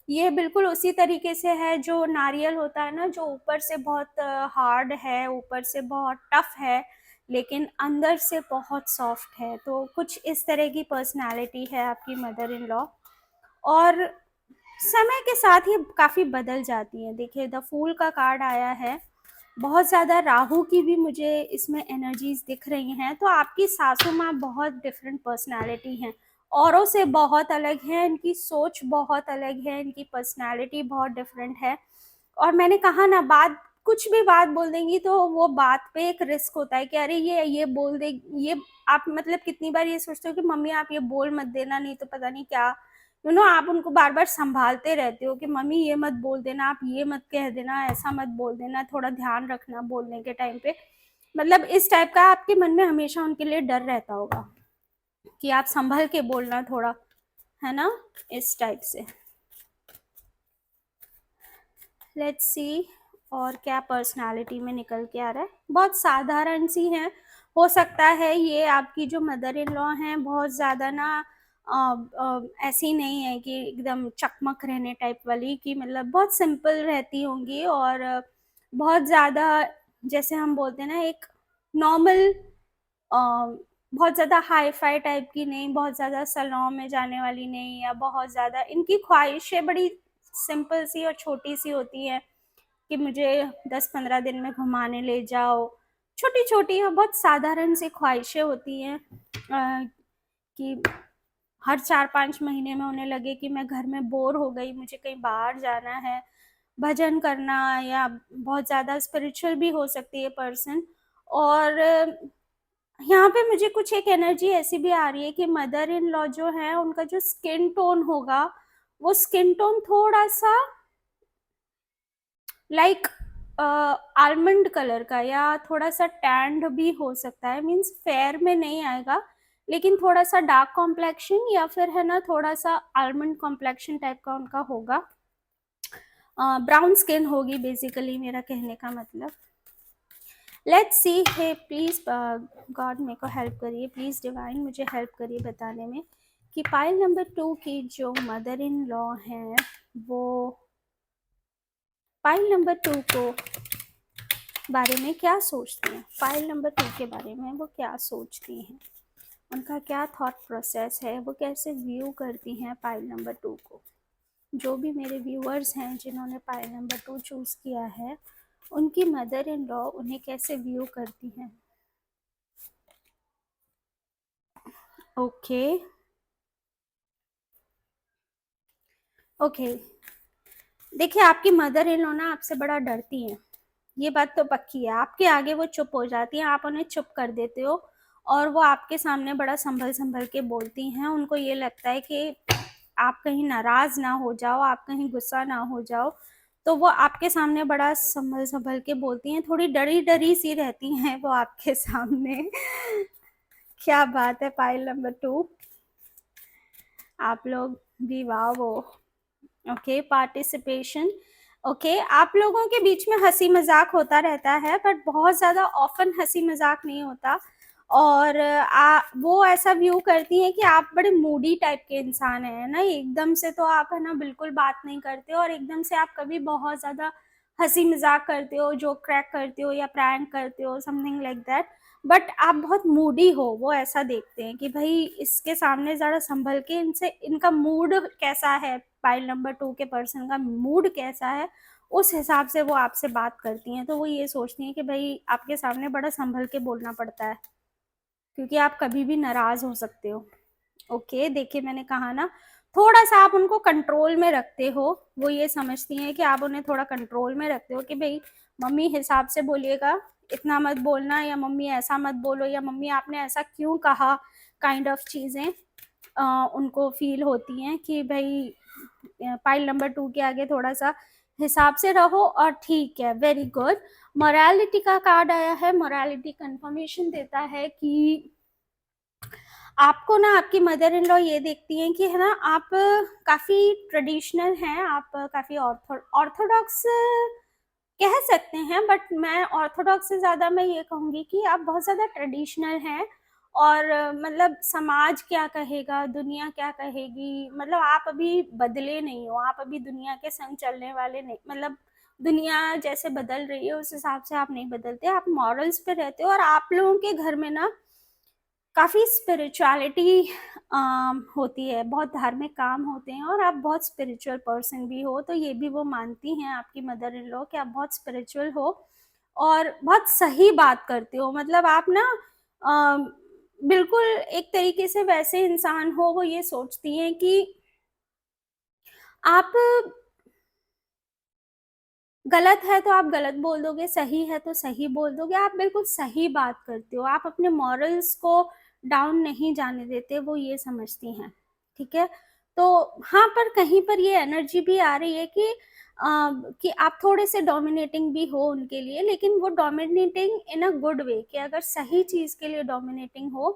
ये बिल्कुल उसी तरीके से है जो नारियल होता है ना, जो ऊपर से बहुत हार्ड है, ऊपर से बहुत टफ है, लेकिन अंदर से बहुत सॉफ्ट है। तो कुछ इस तरह की पर्सनालिटी है आपकी मदर इन लॉ, और समय के साथ ये काफ़ी बदल जाती है। देखिए द फूल का कार्ड आया है, बहुत ज़्यादा राहु की भी मुझे इसमें एनर्जीज दिख रही हैं। तो आपकी सासू माँ बहुत डिफरेंट पर्सनालिटी हैं, औरों से बहुत अलग है, इनकी सोच बहुत अलग है, इनकी पर्सनालिटी बहुत डिफरेंट है। और मैंने कहा ना, बात कुछ भी बात बोल देंगी तो वो बात पे एक रिस्क होता है कि अरे ये बोल दे, ये आप मतलब कितनी बार ये सोचते हो कि मम्मी आप ये बोल मत देना, नहीं तो पता नहीं क्या, आप उनको बार बार संभालते रहते हो कि मम्मी ये मत बोल देना, आप ये मत कह देना, ऐसा मत बोल देना, थोड़ा ध्यान रखना बोलने के टाइम पे। मतलब इस टाइप का आपके मन में हमेशा उनके लिए डर रहता होगा कि आप संभल के बोलना थोड़ा, है ना, इस टाइप से। लेट्स सी और क्या पर्सनालिटी में निकल के आ रहा है। बहुत साधारण सी है, हो सकता है ये आपकी जो मदर इन लॉ हैं बहुत ज़्यादा ना ऐसी नहीं है कि एकदम चकमक रहने टाइप वाली, कि मतलब बहुत सिंपल रहती होंगी, और बहुत ज़्यादा जैसे हम बोलते हैं ना एक नॉर्मल, बहुत ज़्यादा हाई फाई टाइप की नहीं, बहुत ज़्यादा सैलून में जाने वाली नहीं, या बहुत ज़्यादा, इनकी ख्वाहिशें बड़ी सिंपल सी और छोटी सी होती हैं कि मुझे 10-15 दिन में घुमाने ले जाओ। छोटी छोटी और बहुत साधारण सी ख्वाहिशें होती हैं कि हर 4-5 महीने में उन्हें लगे कि मैं घर में बोर हो गई, मुझे कहीं बाहर जाना है, भजन करना, या बहुत ज़्यादा स्पिरिचुअल भी हो सकती है पर्सन। और यहाँ पे मुझे कुछ एक एनर्जी ऐसी भी आ रही है कि मदर इन लॉ जो है उनका जो स्किन टोन होगा, वो स्किन टोन थोड़ा सा लाइक आलमंड कलर का, या थोड़ा सा टैंड भी हो सकता है, मीन्स फेयर में नहीं आएगा, लेकिन थोड़ा सा डार्क कॉम्प्लेक्शन, या फिर है ना थोड़ा सा आलमंड कॉम्प्लेक्शन टाइप का उनका होगा। ब्राउन स्किन होगी बेसिकली, मेरा कहने का मतलब। लेट्स सी है, प्लीज़ गॉड मेरे को हेल्प करिए, प्लीज़ डिवाइन मुझे हेल्प करिए बताने में कि पाइल नंबर 2 की जो मदर इन लॉ हैं वो पाइल नंबर 2 को बारे में क्या सोचती हैं, फाइल नंबर 2 के बारे में वो क्या सोचती हैं, उनका क्या थॉट प्रोसेस है, वो कैसे व्यू करती हैं फाइल नंबर 2 को। जो भी मेरे व्यूअर्स हैं जिन्होंने फाइल नंबर 2 चूज़ किया है, उनकी मदर इन लॉ उन्हें कैसे व्यू करती हैं। ओके ओके, देखिए आपकी मदर इन लॉ ना आपसे बड़ा डरती हैं, ये बात तो पक्की है। आपके आगे वो चुप हो जाती हैं, आप उन्हें चुप कर देते हो, और वो आपके सामने बड़ा संभल संभल के बोलती हैं। उनको ये लगता है कि आप कहीं नाराज़ ना हो जाओ, आप कहीं गुस्सा ना हो जाओ, तो वो आपके सामने बड़ा संभल संभल के बोलती हैं, थोड़ी डरी डरी सी रहती हैं वो आपके सामने। क्या बात है, पाइल नंबर 2 आप लोग भी, वाह वो। Okay, participation. ओके, आप लोगों के बीच में हंसी मजाक होता रहता है, बट बहुत ज़्यादा ऑफन हंसी मजाक नहीं होता। और वो ऐसा व्यू करती हैं कि आप बड़े मूडी टाइप के इंसान हैं ना, एकदम से तो आप है ना बिल्कुल बात नहीं करते हो, और एकदम से आप कभी बहुत ज़्यादा हंसी मजाक करते हो, जोक क्रैक करते हो, या प्रैंक करते हो, समथिंग लाइक दैट। बट आप बहुत मूडी हो, वो ऐसा देखते हैं कि भाई इसके सामने ज़रा संभल के, इनसे इनका मूड कैसा है, पाइल नंबर 2 के पर्सन का मूड कैसा है, उस हिसाब से वो आपसे बात करती हैं। तो वो ये सोचती हैं कि भाई आपके सामने बड़ा संभल के बोलना पड़ता है, क्योंकि आप कभी भी नाराज़ हो सकते हो। ओके, देखिए मैंने कहा ना, थोड़ा सा आप उनको कंट्रोल में रखते हो, वो ये समझती हैं कि आप उन्हें थोड़ा कंट्रोल में रखते हो कि भाई मम्मी हिसाब से बोलिएगा, इतना मत बोलना, या मम्मी ऐसा मत बोलो, या मम्मी आपने ऐसा क्यों कहा, काइंड ऑफ चीज़ें। उनको फील होती हैं कि भाई पाइल नंबर 2 के आगे थोड़ा सा हिसाब से रहो और ठीक है। Very good. मोरालिटी का कार्ड आया है। मोरालिटी कंफर्मेशन देता है कि आपको ना आपकी मदर इन लॉ ये देखती हैं कि है ना आप काफ़ी ट्रेडिशनल हैं, आप काफ़ी ऑर्थोडॉक्स कह सकते हैं, बट मैं ऑर्थोडॉक्स से ज़्यादा मैं ये कहूँगी कि आप बहुत ज़्यादा ट्रेडिशनल हैं। और मतलब समाज क्या कहेगा, दुनिया क्या कहेगी, मतलब आप अभी बदले नहीं हो, आप अभी दुनिया के संग चलने वाले नहीं, मतलब दुनिया जैसे बदल रही है उस हिसाब से आप नहीं बदलते, आप मॉरल्स पे रहते हो। और आप लोगों के घर में ना काफ़ी स्पिरिचुअलिटी होती है, बहुत धार्मिक काम होते हैं और आप बहुत स्पिरिचुअल पर्सन भी हो, तो ये भी वो मानती हैं आपकी मदर इन लॉ कि आप बहुत स्पिरिचुअल हो और बहुत सही बात करते हो। मतलब आप ना बिल्कुल एक तरीके से वैसे इंसान हो, वो ये सोचती हैं कि आप गलत है तो आप गलत बोल दोगे, सही है तो सही बोल दोगे, आप बिल्कुल सही बात करते हो, आप अपने मॉरल्स को डाउन नहीं जाने देते, वो ये समझती हैं। ठीक है? तो हाँ, पर कहीं पर ये एनर्जी भी आ रही है कि आप थोड़े से डोमिनेटिंग भी हो उनके लिए, लेकिन वो dominating in a good way, कि अगर सही चीज़ के लिए डोमिनेटिंग हो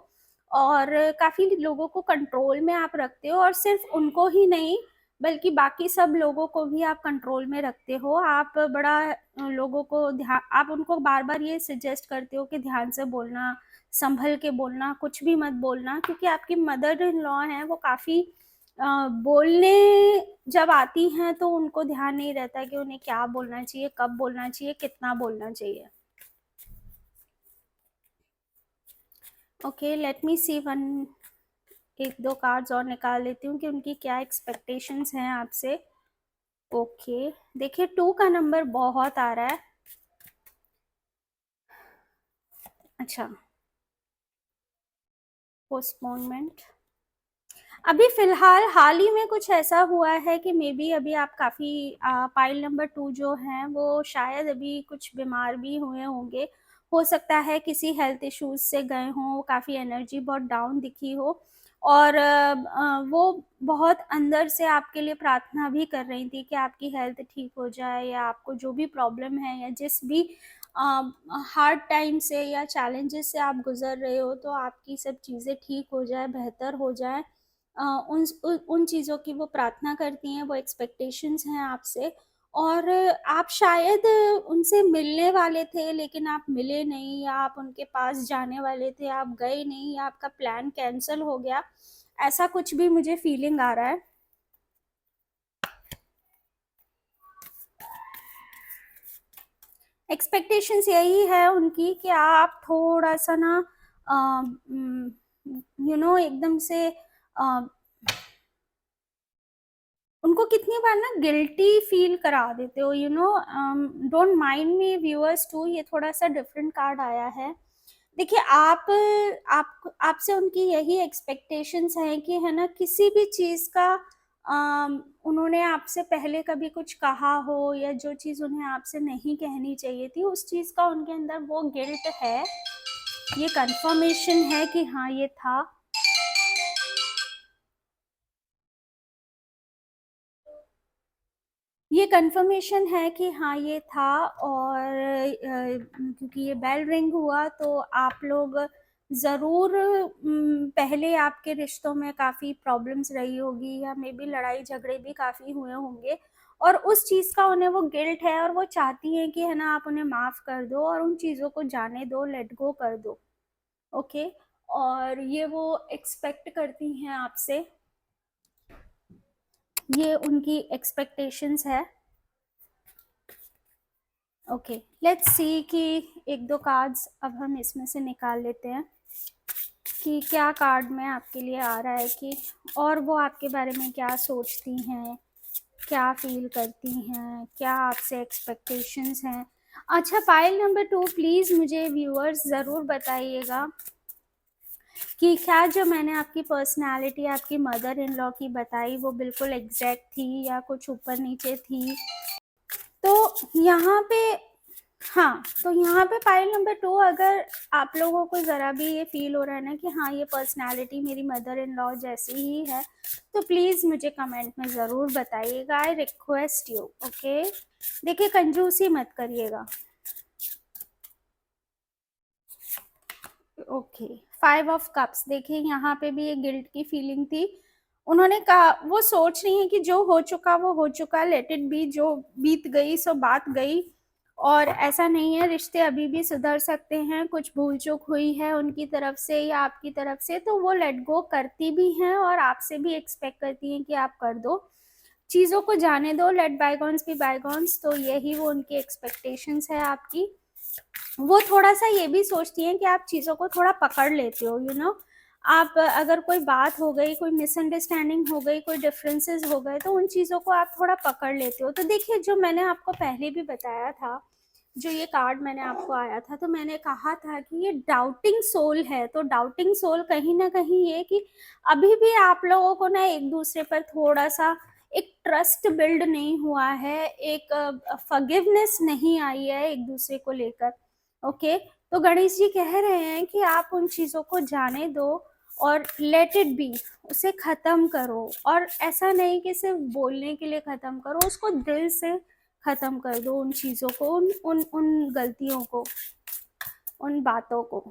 और काफ़ी लोगों को कंट्रोल में आप रखते हो, और सिर्फ उनको ही नहीं बल्कि बाकी सब लोगों को भी आप कंट्रोल में रखते हो। आप बड़ा लोगों को आप उनको बार-बार ये सजेस्ट करते हो कि ध्यान से बोलना, संभल के बोलना, कुछ भी मत बोलना, क्योंकि आपकी मदर इन लॉ हैं, वो काफ़ी बोलने जब आती हैं तो उनको ध्यान नहीं रहता कि उन्हें क्या बोलना चाहिए, कब बोलना चाहिए, कितना बोलना चाहिए। ओके, लेट मी सी वन, 1-2 कार्ड्स और निकाल लेती हूँ कि उनकी क्या एक्सपेक्टेशंस हैं आपसे। ओके, देखिए 2 का नंबर बहुत आ रहा है। अच्छा, पोस्टपोनमेंट। अभी फिलहाल हाल ही में कुछ ऐसा हुआ है कि मे बी अभी आप काफ़ी पाइल नंबर 2 जो हैं वो शायद अभी कुछ बीमार भी हुए होंगे। हो सकता है किसी हेल्थ इश्यूज़ से गए हों, काफ़ी एनर्जी बहुत डाउन दिखी हो और वो बहुत अंदर से आपके लिए प्रार्थना भी कर रही थी कि आपकी हेल्थ ठीक हो जाए, या आपको जो भी प्रॉब्लम है या जिस भी हार्ड टाइम से या चैलेंजेस से आप गुज़र रहे हो, तो आपकी सब चीज़ें ठीक हो जाए, बेहतर हो जाए। उन चीज़ों की वो प्रार्थना करती हैं, वो एक्सपेक्टेशंस हैं आपसे। और आप शायद उनसे मिलने वाले थे लेकिन आप मिले नहीं, या आप उनके पास जाने वाले थे, आप गए नहीं, या आपका प्लान कैंसल हो गया, ऐसा कुछ भी मुझे फीलिंग आ रहा है। एक्सपेक्टेशंस यही है उनकी कि आप थोड़ा-सा ना एकदम से उनको कितनी बार ना गिल्टी फील करा देते हो, don't mind me viewers too, ये थोड़ा सा डिफरेंट कार्ड आया है। देखिए आप आपसे उनकी यही एक्सपेक्टेशंस हैं कि है ना, किसी भी चीज़ का उन्होंने आपसे पहले कभी कुछ कहा हो, या जो चीज़ उन्हें आपसे नहीं कहनी चाहिए थी, उस चीज़ का उनके अंदर वो गिल्ट है। ये कंफर्मेशन है कि हाँ, ये था। ये कंफर्मेशन है कि हाँ, ये था। और क्योंकि ये बेल रिंग हुआ तो आप लोग ज़रूर पहले आपके रिश्तों में काफ़ी प्रॉब्लम्स रही होगी, या मे बी लड़ाई झगड़े भी काफ़ी हुए होंगे, और उस चीज़ का उन्हें वो गिल्ट है, और वो चाहती हैं कि है ना, आप उन्हें माफ़ कर दो और उन चीज़ों को जाने दो, लेट गो कर दो। ओके, और ये वो एक्सपेक्ट करती हैं आपसे, ये उनकी एक्सपेक्टेशंस है। ओके, लेट्स सी कि 1-2 कार्ड्स अब हम इसमें से निकाल लेते हैं कि क्या कार्ड में आपके लिए आ रहा है, कि और वो आपके बारे में क्या सोचती हैं, क्या फील करती हैं, क्या आपसे एक्सपेक्टेशंस हैं। अच्छा, पाइल नंबर 2 प्लीज़ मुझे व्यूअर्स ज़रूर बताइएगा कि क्या जो मैंने आपकी पर्सनालिटी आपकी मदर इन लॉ की बताई वो बिल्कुल एग्जैक्ट थी, या कुछ ऊपर नीचे थी। तो यहाँ पे हाँ, तो यहाँ पे पाइल नंबर 2, अगर आप लोगों को ज़रा भी ये फ़ील हो रहा है ना कि हाँ, ये पर्सनैलिटी मेरी मदर इन लॉ जैसी ही है, तो प्लीज़ मुझे कमेंट में ज़रूर बताइएगा। आई रिक्वेस्ट यू, ओके? देखिए, कंजूसी मत करिएगा। ओके, 5 ऑफ कप्स, देखिए यहाँ पे भी एक गिल्ट की फीलिंग थी। उन्होंने कहा, वो सोच रही हैं कि जो हो चुका वो हो चुका, लेट इट बी, जो बीत गई सो बात गई। और ऐसा नहीं है, रिश्ते अभी भी सुधर सकते हैं। कुछ भूल चूक हुई है उनकी तरफ से या आपकी तरफ से, तो वो लेट गो करती भी हैं और आपसे भी एक्सपेक्ट करती हैं कि आप कर दो। चीज़ों को जाने दो, लेट बायगॉन्स बी बायगॉन्स, तो यही वो उनकी एक्सपेक्टेशंस है आपकी। वो थोड़ा सा ये भी सोचती हैं कि आप चीज़ों को थोड़ा पकड़ लेते हो, यू नो। आप अगर कोई बात हो गई, कोई मिसअंडरस्टैंडिंग हो गई, कोई डिफरेंसेस हो गए, तो उन चीज़ों को आप थोड़ा पकड़ लेते हो। तो देखिए, जो मैंने आपको पहले भी बताया था, जो ये कार्ड मैंने आपको आया था, तो मैंने कहा था कि ये डाउटिंग सोल है। तो डाउटिंग सोल कहीं ना कहीं ये कि अभी भी आप लोगों को ना एक दूसरे पर थोड़ा सा एक ट्रस्ट बिल्ड नहीं हुआ है, एक फॉरगिवनेस नहीं आई है एक दूसरे को लेकर। ओके, तो गणेश जी कह रहे हैं कि आप उन चीज़ों को जाने दो और लेट इट बी, उसे ख़त्म करो। और ऐसा नहीं कि सिर्फ बोलने के लिए ख़त्म करो, उसको दिल से ख़त्म कर दो, उन चीज़ों को, उन उन उन गलतियों को, उन बातों को।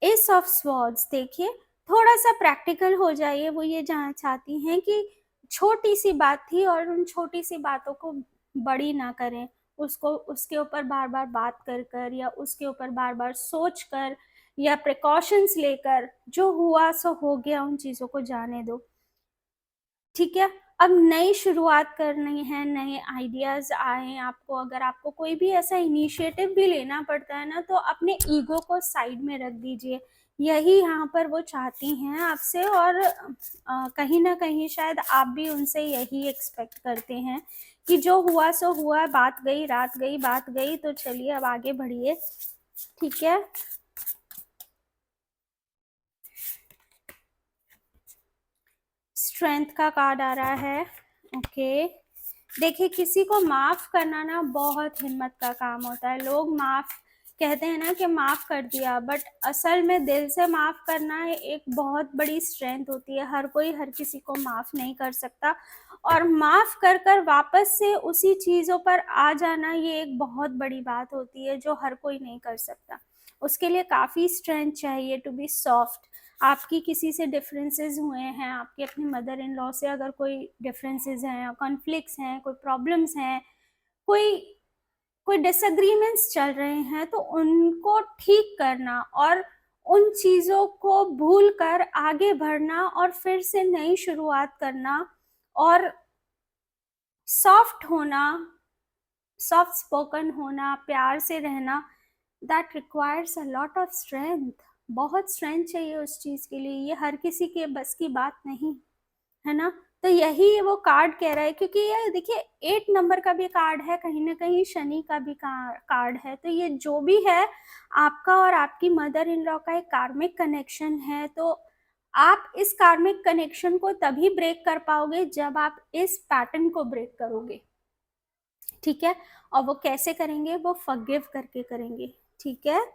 एस ऑफ स्वॉर्ड्स, देखिए थोड़ा सा प्रैक्टिकल हो जाइए। वो ये जानना चाहती हैं कि छोटी सी बात थी और उन छोटी सी बातों को बड़ी ना करें, उसको उसके ऊपर बार बार बात कर कर या उसके ऊपर बार बार सोच कर या प्रिकॉशंस लेकर, जो हुआ सो हो गया, उन चीज़ों को जाने दो। ठीक है, अब नई शुरुआत करनी है, नए आइडियाज आए आपको। अगर आपको कोई भी ऐसा इनिशिएटिव भी लेना पड़ता है ना, तो अपने ईगो को साइड में रख दीजिए। यही यहाँ पर वो चाहती हैं आपसे। और कहीं ना कहीं शायद आप भी उनसे यही एक्सपेक्ट करते हैं कि जो हुआ सो हुआ, बात गई रात गई, बात गई, तो चलिए अब आगे बढ़िए। ठीक है, स्ट्रेंथ का कार्ड आ रहा है। ओके, देखिए, किसी को माफ करना ना बहुत हिम्मत का काम होता है। लोग माफ कहते हैं ना कि माफ कर दिया, बट असल में दिल से माफ करना एक बहुत बड़ी स्ट्रेंथ होती है। हर कोई हर किसी को माफ नहीं कर सकता, और माफ कर कर वापस से उसी चीज़ों पर आ जाना, ये एक बहुत बड़ी बात होती है जो हर कोई नहीं कर सकता। उसके लिए काफ़ी स्ट्रेंथ चाहिए टू बी सॉफ्ट। आपकी किसी से डिफरेंसेस हुए हैं, आपके अपनी मदर इन लॉ से अगर कोई डिफरेंसेस हैं, कॉन्फ्लिक्ट्स हैं, कोई प्रॉब्लम्स हैं, कोई कोई डिसएग्रीमेंट्स चल रहे हैं, तो उनको ठीक करना और उन चीज़ों को भूल कर आगे बढ़ना और फिर से नई शुरुआत करना और सॉफ्ट होना, सॉफ्ट स्पोकन होना, प्यार से रहना, that requires a lot of strength. बहुत स्ट्रेंथ चाहिए उस चीज़ के लिए। ये हर किसी के बस की बात नहीं है ना। तो यही वो कार्ड कह रहा है, क्योंकि ये देखिए 8 नंबर का भी कार्ड है, कहीं ना कहीं शनि का भी कार्ड है। तो ये जो भी है, आपका और आपकी मदर इन लॉ का एक कार्मिक कनेक्शन है। तो आप इस कार्मिक कनेक्शन को तभी ब्रेक कर पाओगे जब आप इस पैटर्न को ब्रेक करोगे। ठीक है, और वो कैसे करेंगे? वो फॉरगिव करके करेंगे। ठीक है,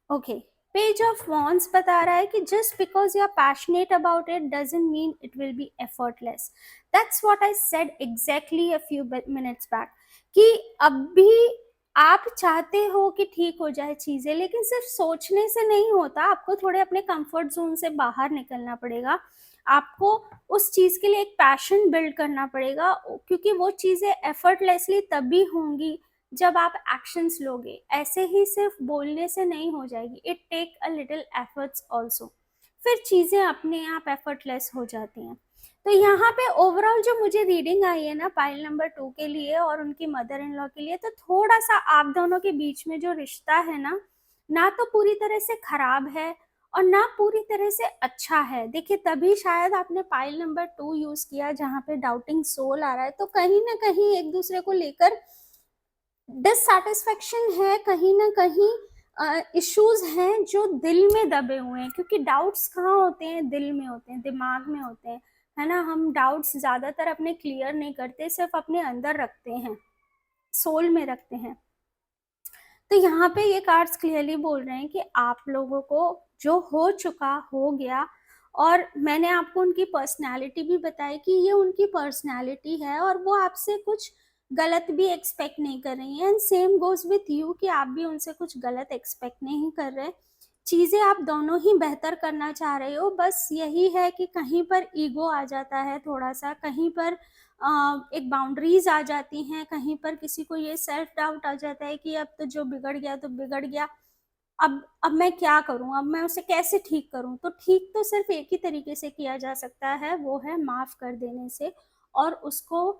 ओके। पेज ऑफ वॉन्ड्स बता रहा है कि just because you are passionate about it doesn't mean it will be effortless. That's what I said exactly a few minutes back, कि अभी आप चाहते हो कि ठीक हो जाए चीज़ें, लेकिन सिर्फ सोचने से नहीं होता। आपको थोड़े अपने कंफर्ट जोन से बाहर निकलना पड़ेगा। आपको उस चीज़ के लिए एक पैशन बिल्ड करना पड़ेगा, क्योंकि वो चीज़ें एफर्टलेसली तभी होंगी जब आप एक्शंस लोगे। ऐसे ही सिर्फ बोलने से नहीं हो जाएगी। It take a little efforts also, फिर चीज़ें अपने आप एफर्टलेस हो जाती हैं। तो यहाँ पे ओवरऑल जो मुझे रीडिंग आई है ना पाइल नंबर 2 के लिए और उनकी मदर इन लॉ के लिए, तो थोड़ा सा आप दोनों के बीच में जो रिश्ता है ना, ना तो पूरी तरह से खराब है और ना पूरी तरह से अच्छा है। देखिए, तभी शायद आपने पाइल नंबर 2 यूज किया, जहाँ पे डाउटिंग सोल आ रहा है। तो कहीं ना कहीं एक दूसरे को लेकर डिससेटिस्फेक्शन है, कहीं ना कहीं इश्यूज हैं जो दिल में दबे हुए हैं, क्योंकि डाउट्स कहाँ होते हैं? दिल में होते हैं, दिमाग में होते हैं, है ना, हम डाउट्स ज़्यादातर अपने क्लियर नहीं करते, सिर्फ अपने अंदर रखते हैं, सोल में रखते हैं। तो यहाँ पे ये कार्ड्स क्लियरली बोल रहे हैं कि आप लोगों को जो हो चुका हो गया, और मैंने आपको उनकी पर्सनालिटी भी बताई कि ये उनकी पर्सनालिटी है और वो आपसे कुछ गलत भी एक्सपेक्ट नहीं कर रही हैं। And same goes with you कि आप भी उनसे कुछ गलत एक्सपेक्ट नहीं कर रहे। चीज़ें आप दोनों ही बेहतर करना चाह रहे हो, बस यही है कि कहीं पर ईगो आ जाता है थोड़ा सा, कहीं पर एक बाउंड्रीज आ जाती हैं, कहीं पर किसी को ये सेल्फ डाउट आ जाता है कि अब तो जो बिगड़ गया तो बिगड़ गया, अब मैं क्या करूं, अब मैं उसे कैसे ठीक करूं। तो ठीक तो सिर्फ एक ही तरीके से किया जा सकता है, वो है माफ कर देने से और उसको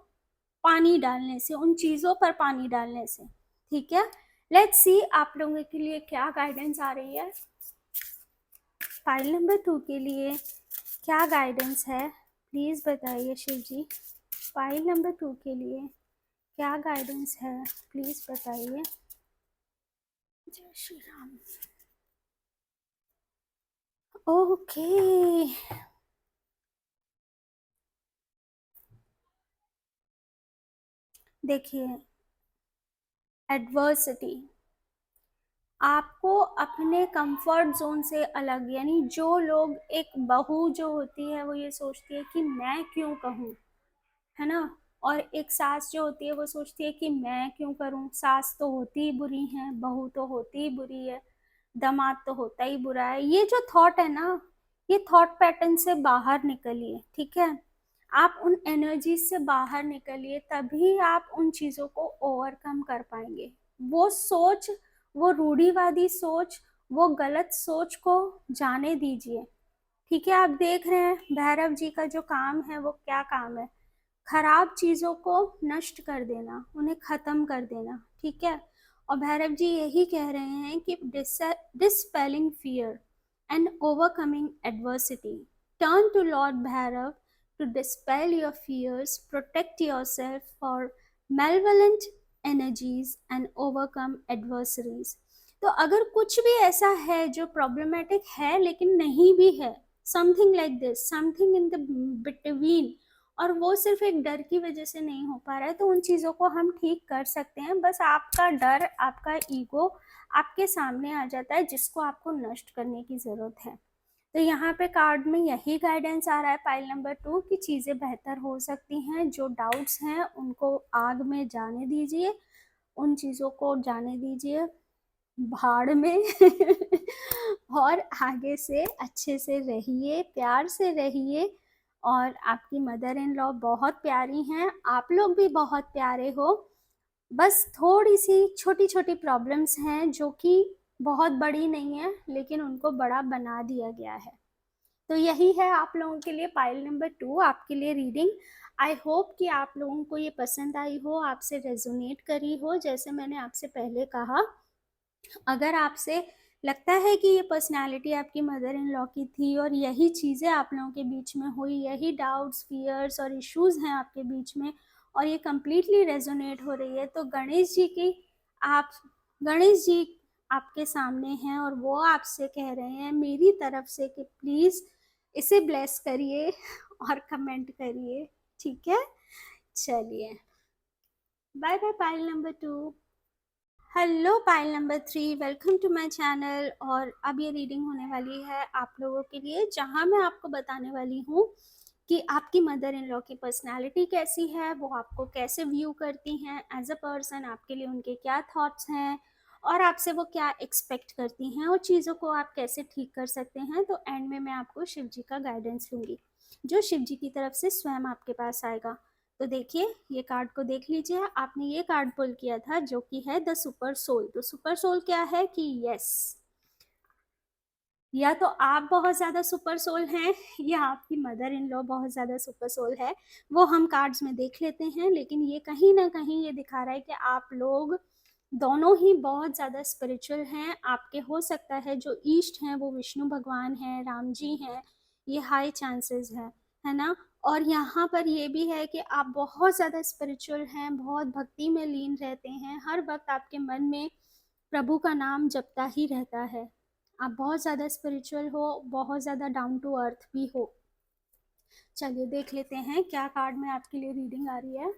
पानी डालने से, उन चीज़ों पर पानी डालने से। ठीक है, लेट्स सी आप लोगों के लिए क्या गाइडेंस आ रही है। फाइल नंबर 2 के लिए क्या गाइडेंस है, प्लीज़ बताइए शिव जी। फाइल नंबर 2 के लिए क्या गाइडेंस है, प्लीज़ बताइए। जय श्री राम। ओके, देखिए, एडवर्सिटी आपको अपने कंफर्ट जोन से अलग, यानी जो लोग, एक बहू जो होती है वो ये सोचती है कि मैं क्यों कहूँ, है ना, और एक सास जो होती है वो सोचती है कि मैं क्यों करूं, सास तो होती ही बुरी है, बहू तो होती ही बुरी है, दामाद तो होता ही बुरा है। ये जो थॉट है ना, ये थॉट पैटर्न से बाहर निकलिए। ठीक है, आप उन एनर्जी से बाहर निकलिए, तभी आप उन चीज़ों को ओवरकम कर पाएंगे। वो सोच, वो रूढ़िवादी सोच, वो गलत सोच को जाने दीजिए। ठीक है, आप देख रहे हैं भैरव जी का जो काम है वो क्या काम है, खराब चीज़ों को नष्ट कर देना, उन्हें ख़त्म कर देना। ठीक है, और भैरव जी यही कह रहे हैं कि dispelling fear and overcoming adversity, turn to lord Bhairav to dispel your fears, protect yourself for malevolent energies and overcome adversaries. तो अगर कुछ भी ऐसा है जो प्रॉब्लमेटिक है लेकिन नहीं भी है, something like this, something in the between, और वो सिर्फ एक डर की वजह से नहीं हो पा रहा है, तो उन चीज़ों को हम ठीक कर सकते हैं। बस आपका डर, आपका ईगो आपके सामने आ जाता है, जिसको आपको नष्ट करने की ज़रूरत है। तो यहाँ पे कार्ड में यही गाइडेंस आ रहा है पाइल नंबर 2 की चीज़ें बेहतर हो सकती हैं। जो डाउट्स हैं उनको आग में जाने दीजिए, उन चीज़ों को जाने दीजिए भाड़ में और आगे से अच्छे से रहिए, प्यार से रहिए। और आपकी मदर इन लॉ बहुत प्यारी हैं, आप लोग भी बहुत प्यारे हो। बस थोड़ी सी छोटी छोटी प्रॉब्लम्स हैं जो कि बहुत बड़ी नहीं है, लेकिन उनको बड़ा बना दिया गया है। तो यही है आप लोगों के लिए पाइल नंबर 2 आपके लिए रीडिंग। आई होप कि आप लोगों को ये पसंद आई हो, आपसे रेजोनेट करी हो। जैसे मैंने आपसे पहले कहा, अगर आपसे लगता है कि ये पर्सनालिटी आपकी मदर इन लॉ की थी और यही चीज़ें आप लोगों के बीच में हुई, यही डाउट्स, फियर्स और इश्यूज हैं आपके बीच में, और ये कम्प्लीटली रेजोनेट हो रही है, तो आप गणेश जी आपके सामने हैं और वो आपसे कह रहे हैं मेरी तरफ से कि प्लीज़ इसे ब्लेस करिए और कमेंट करिए। ठीक है, चलिए, bye bye pile number 2। Hello pile number 3, welcome to my channel. और अब ये रीडिंग होने वाली है आप लोगों के लिए, जहां मैं आपको बताने वाली हूँ कि आपकी मदर इन लॉ की पर्सनालिटी कैसी है, वो आपको कैसे व्यू करती हैं एज अ पर्सन, आपके लिए उनके क्या थॉट्स हैं और आपसे वो क्या एक्सपेक्ट करती हैं, और चीज़ों को आप कैसे ठीक कर सकते हैं। तो एंड में मैं आपको शिव जी का गाइडेंस लूँगी, जो शिव जी की तरफ से स्वयं आपके पास आएगा। तो देखिए, ये कार्ड को देख लीजिए। आपने ये कार्ड पुल किया था जो कि है द सुपर सोल। तो सुपर सोल क्या है कि यस, या तो आप बहुत ज़्यादा सुपर सोल हैं या आपकी मदर इन लॉ बहुत ज़्यादा सुपर सोल है, वो हम कार्ड्स में देख लेते हैं। लेकिन ये कहीं ना कहीं ये दिखा रहा है कि आप लोग दोनों ही बहुत ज़्यादा स्पिरिचुअल हैं। आपके हो सकता है जो ईष्ट हैं वो विष्णु भगवान हैं, राम जी हैं, ये हाई चांसेस है ना। और यहाँ पर ये भी है कि आप बहुत ज़्यादा स्पिरिचुअल हैं, बहुत भक्ति में लीन रहते हैं, हर वक्त आपके मन में प्रभु का नाम जपता ही रहता है। आप बहुत ज़्यादा स्पिरिचुअल हो, बहुत ज़्यादा डाउन टू अर्थ भी हो। चलिए देख लेते हैं क्या कार्ड में आपके लिए रीडिंग आ रही है।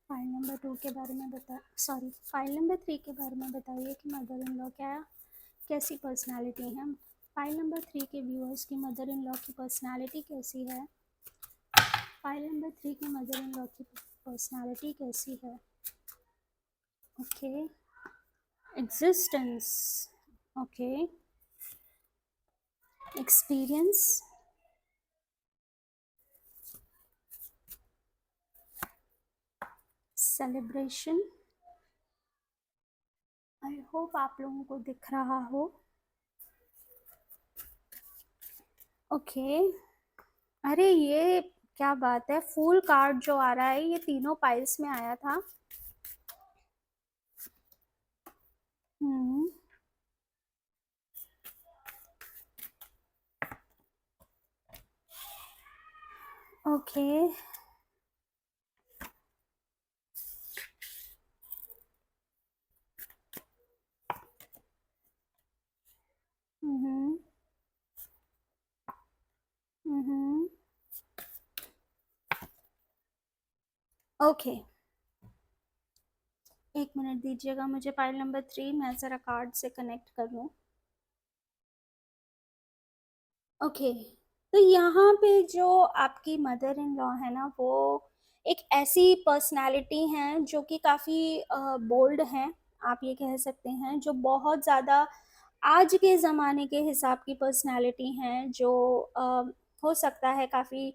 फाइल नंबर 2 के बारे में फाइल नंबर 3 के बारे में बताइए कि मदर इन लॉ कैसी पर्सनालिटी है। फाइल नंबर 3 के व्यूअर्स की मदर इन लॉ की पर्सनालिटी कैसी है। फाइल नंबर 3 की मदर इन लॉ की पर्सनालिटी कैसी है। Okay, existence, okay, experience, celebration. I hope आप लोगों को दिख रहा हो। ओके, अरे ये क्या बात है, फूल कार्ड जो आ रहा है ये तीनों पाइल्स में आया था। हम्म, ओके, हम्म, हम्म, ओके, एक मिनट दीजिएगा मुझे। पाइल नंबर 3 मैं ज़रा कार्ड से कनेक्ट कर लूँ। ओके, तो यहाँ पे जो आपकी मदर इन लॉ है ना, वो एक ऐसी पर्सनालिटी हैं जो कि काफ़ी बोल्ड हैं, आप ये कह सकते हैं, जो बहुत ज़्यादा आज के ज़माने के हिसाब की पर्सनालिटी हैं, जो हो सकता है काफ़ी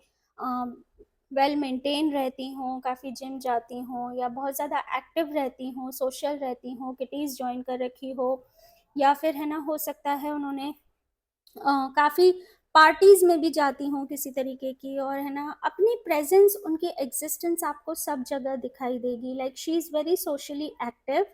वेल मेंटेन रहती हों, काफ़ी जिम जाती हों, या बहुत ज़्यादा एक्टिव रहती हों, सोशल रहती हों, किटीज़ ज्वाइन कर रखी हो, या फिर है ना, हो सकता है उन्होंने काफ़ी पार्टीज़ में भी जाती हूँ किसी तरीके की, और है ना, अपनी प्रेजेंस, उनकी एग्जिस्टेंस आपको सब जगह दिखाई देगी। Like she is very socially active.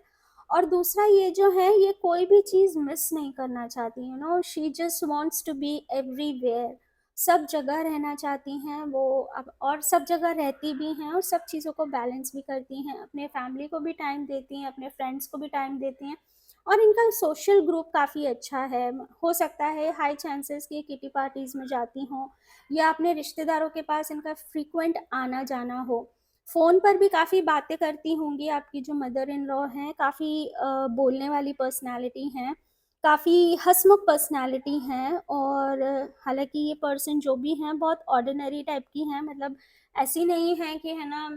और दूसरा ये जो है, ये कोई भी चीज़ मिस नहीं करना चाहती, you know, she just wants to be everywhere. सब जगह रहना चाहती हैं वो। अब और सब जगह रहती भी हैं, और सब चीज़ों को बैलेंस भी करती हैं, अपने फैमिली को भी टाइम देती हैं, अपने फ्रेंड्स को भी टाइम देती हैं। और इनका सोशल ग्रुप काफ़ी अच्छा है। हो सकता है हाई चांसेस कि किटी पार्टीज़ में जाती हों, या अपने रिश्तेदारों के पास इनका फ्रीक्वेंट आना जाना हो। फ़ोन पर भी काफ़ी बातें करती होंगी आपकी जो मदर इन लॉ हैं, काफ़ी बोलने वाली पर्सनैलिटी हैं, काफ़ी हंसमुख पर्सनैलिटी हैं। और हालांकि ये पर्सन जो भी हैं बहुत ऑर्डिनरी टाइप की हैं, मतलब ऐसी नहीं है कि है ना,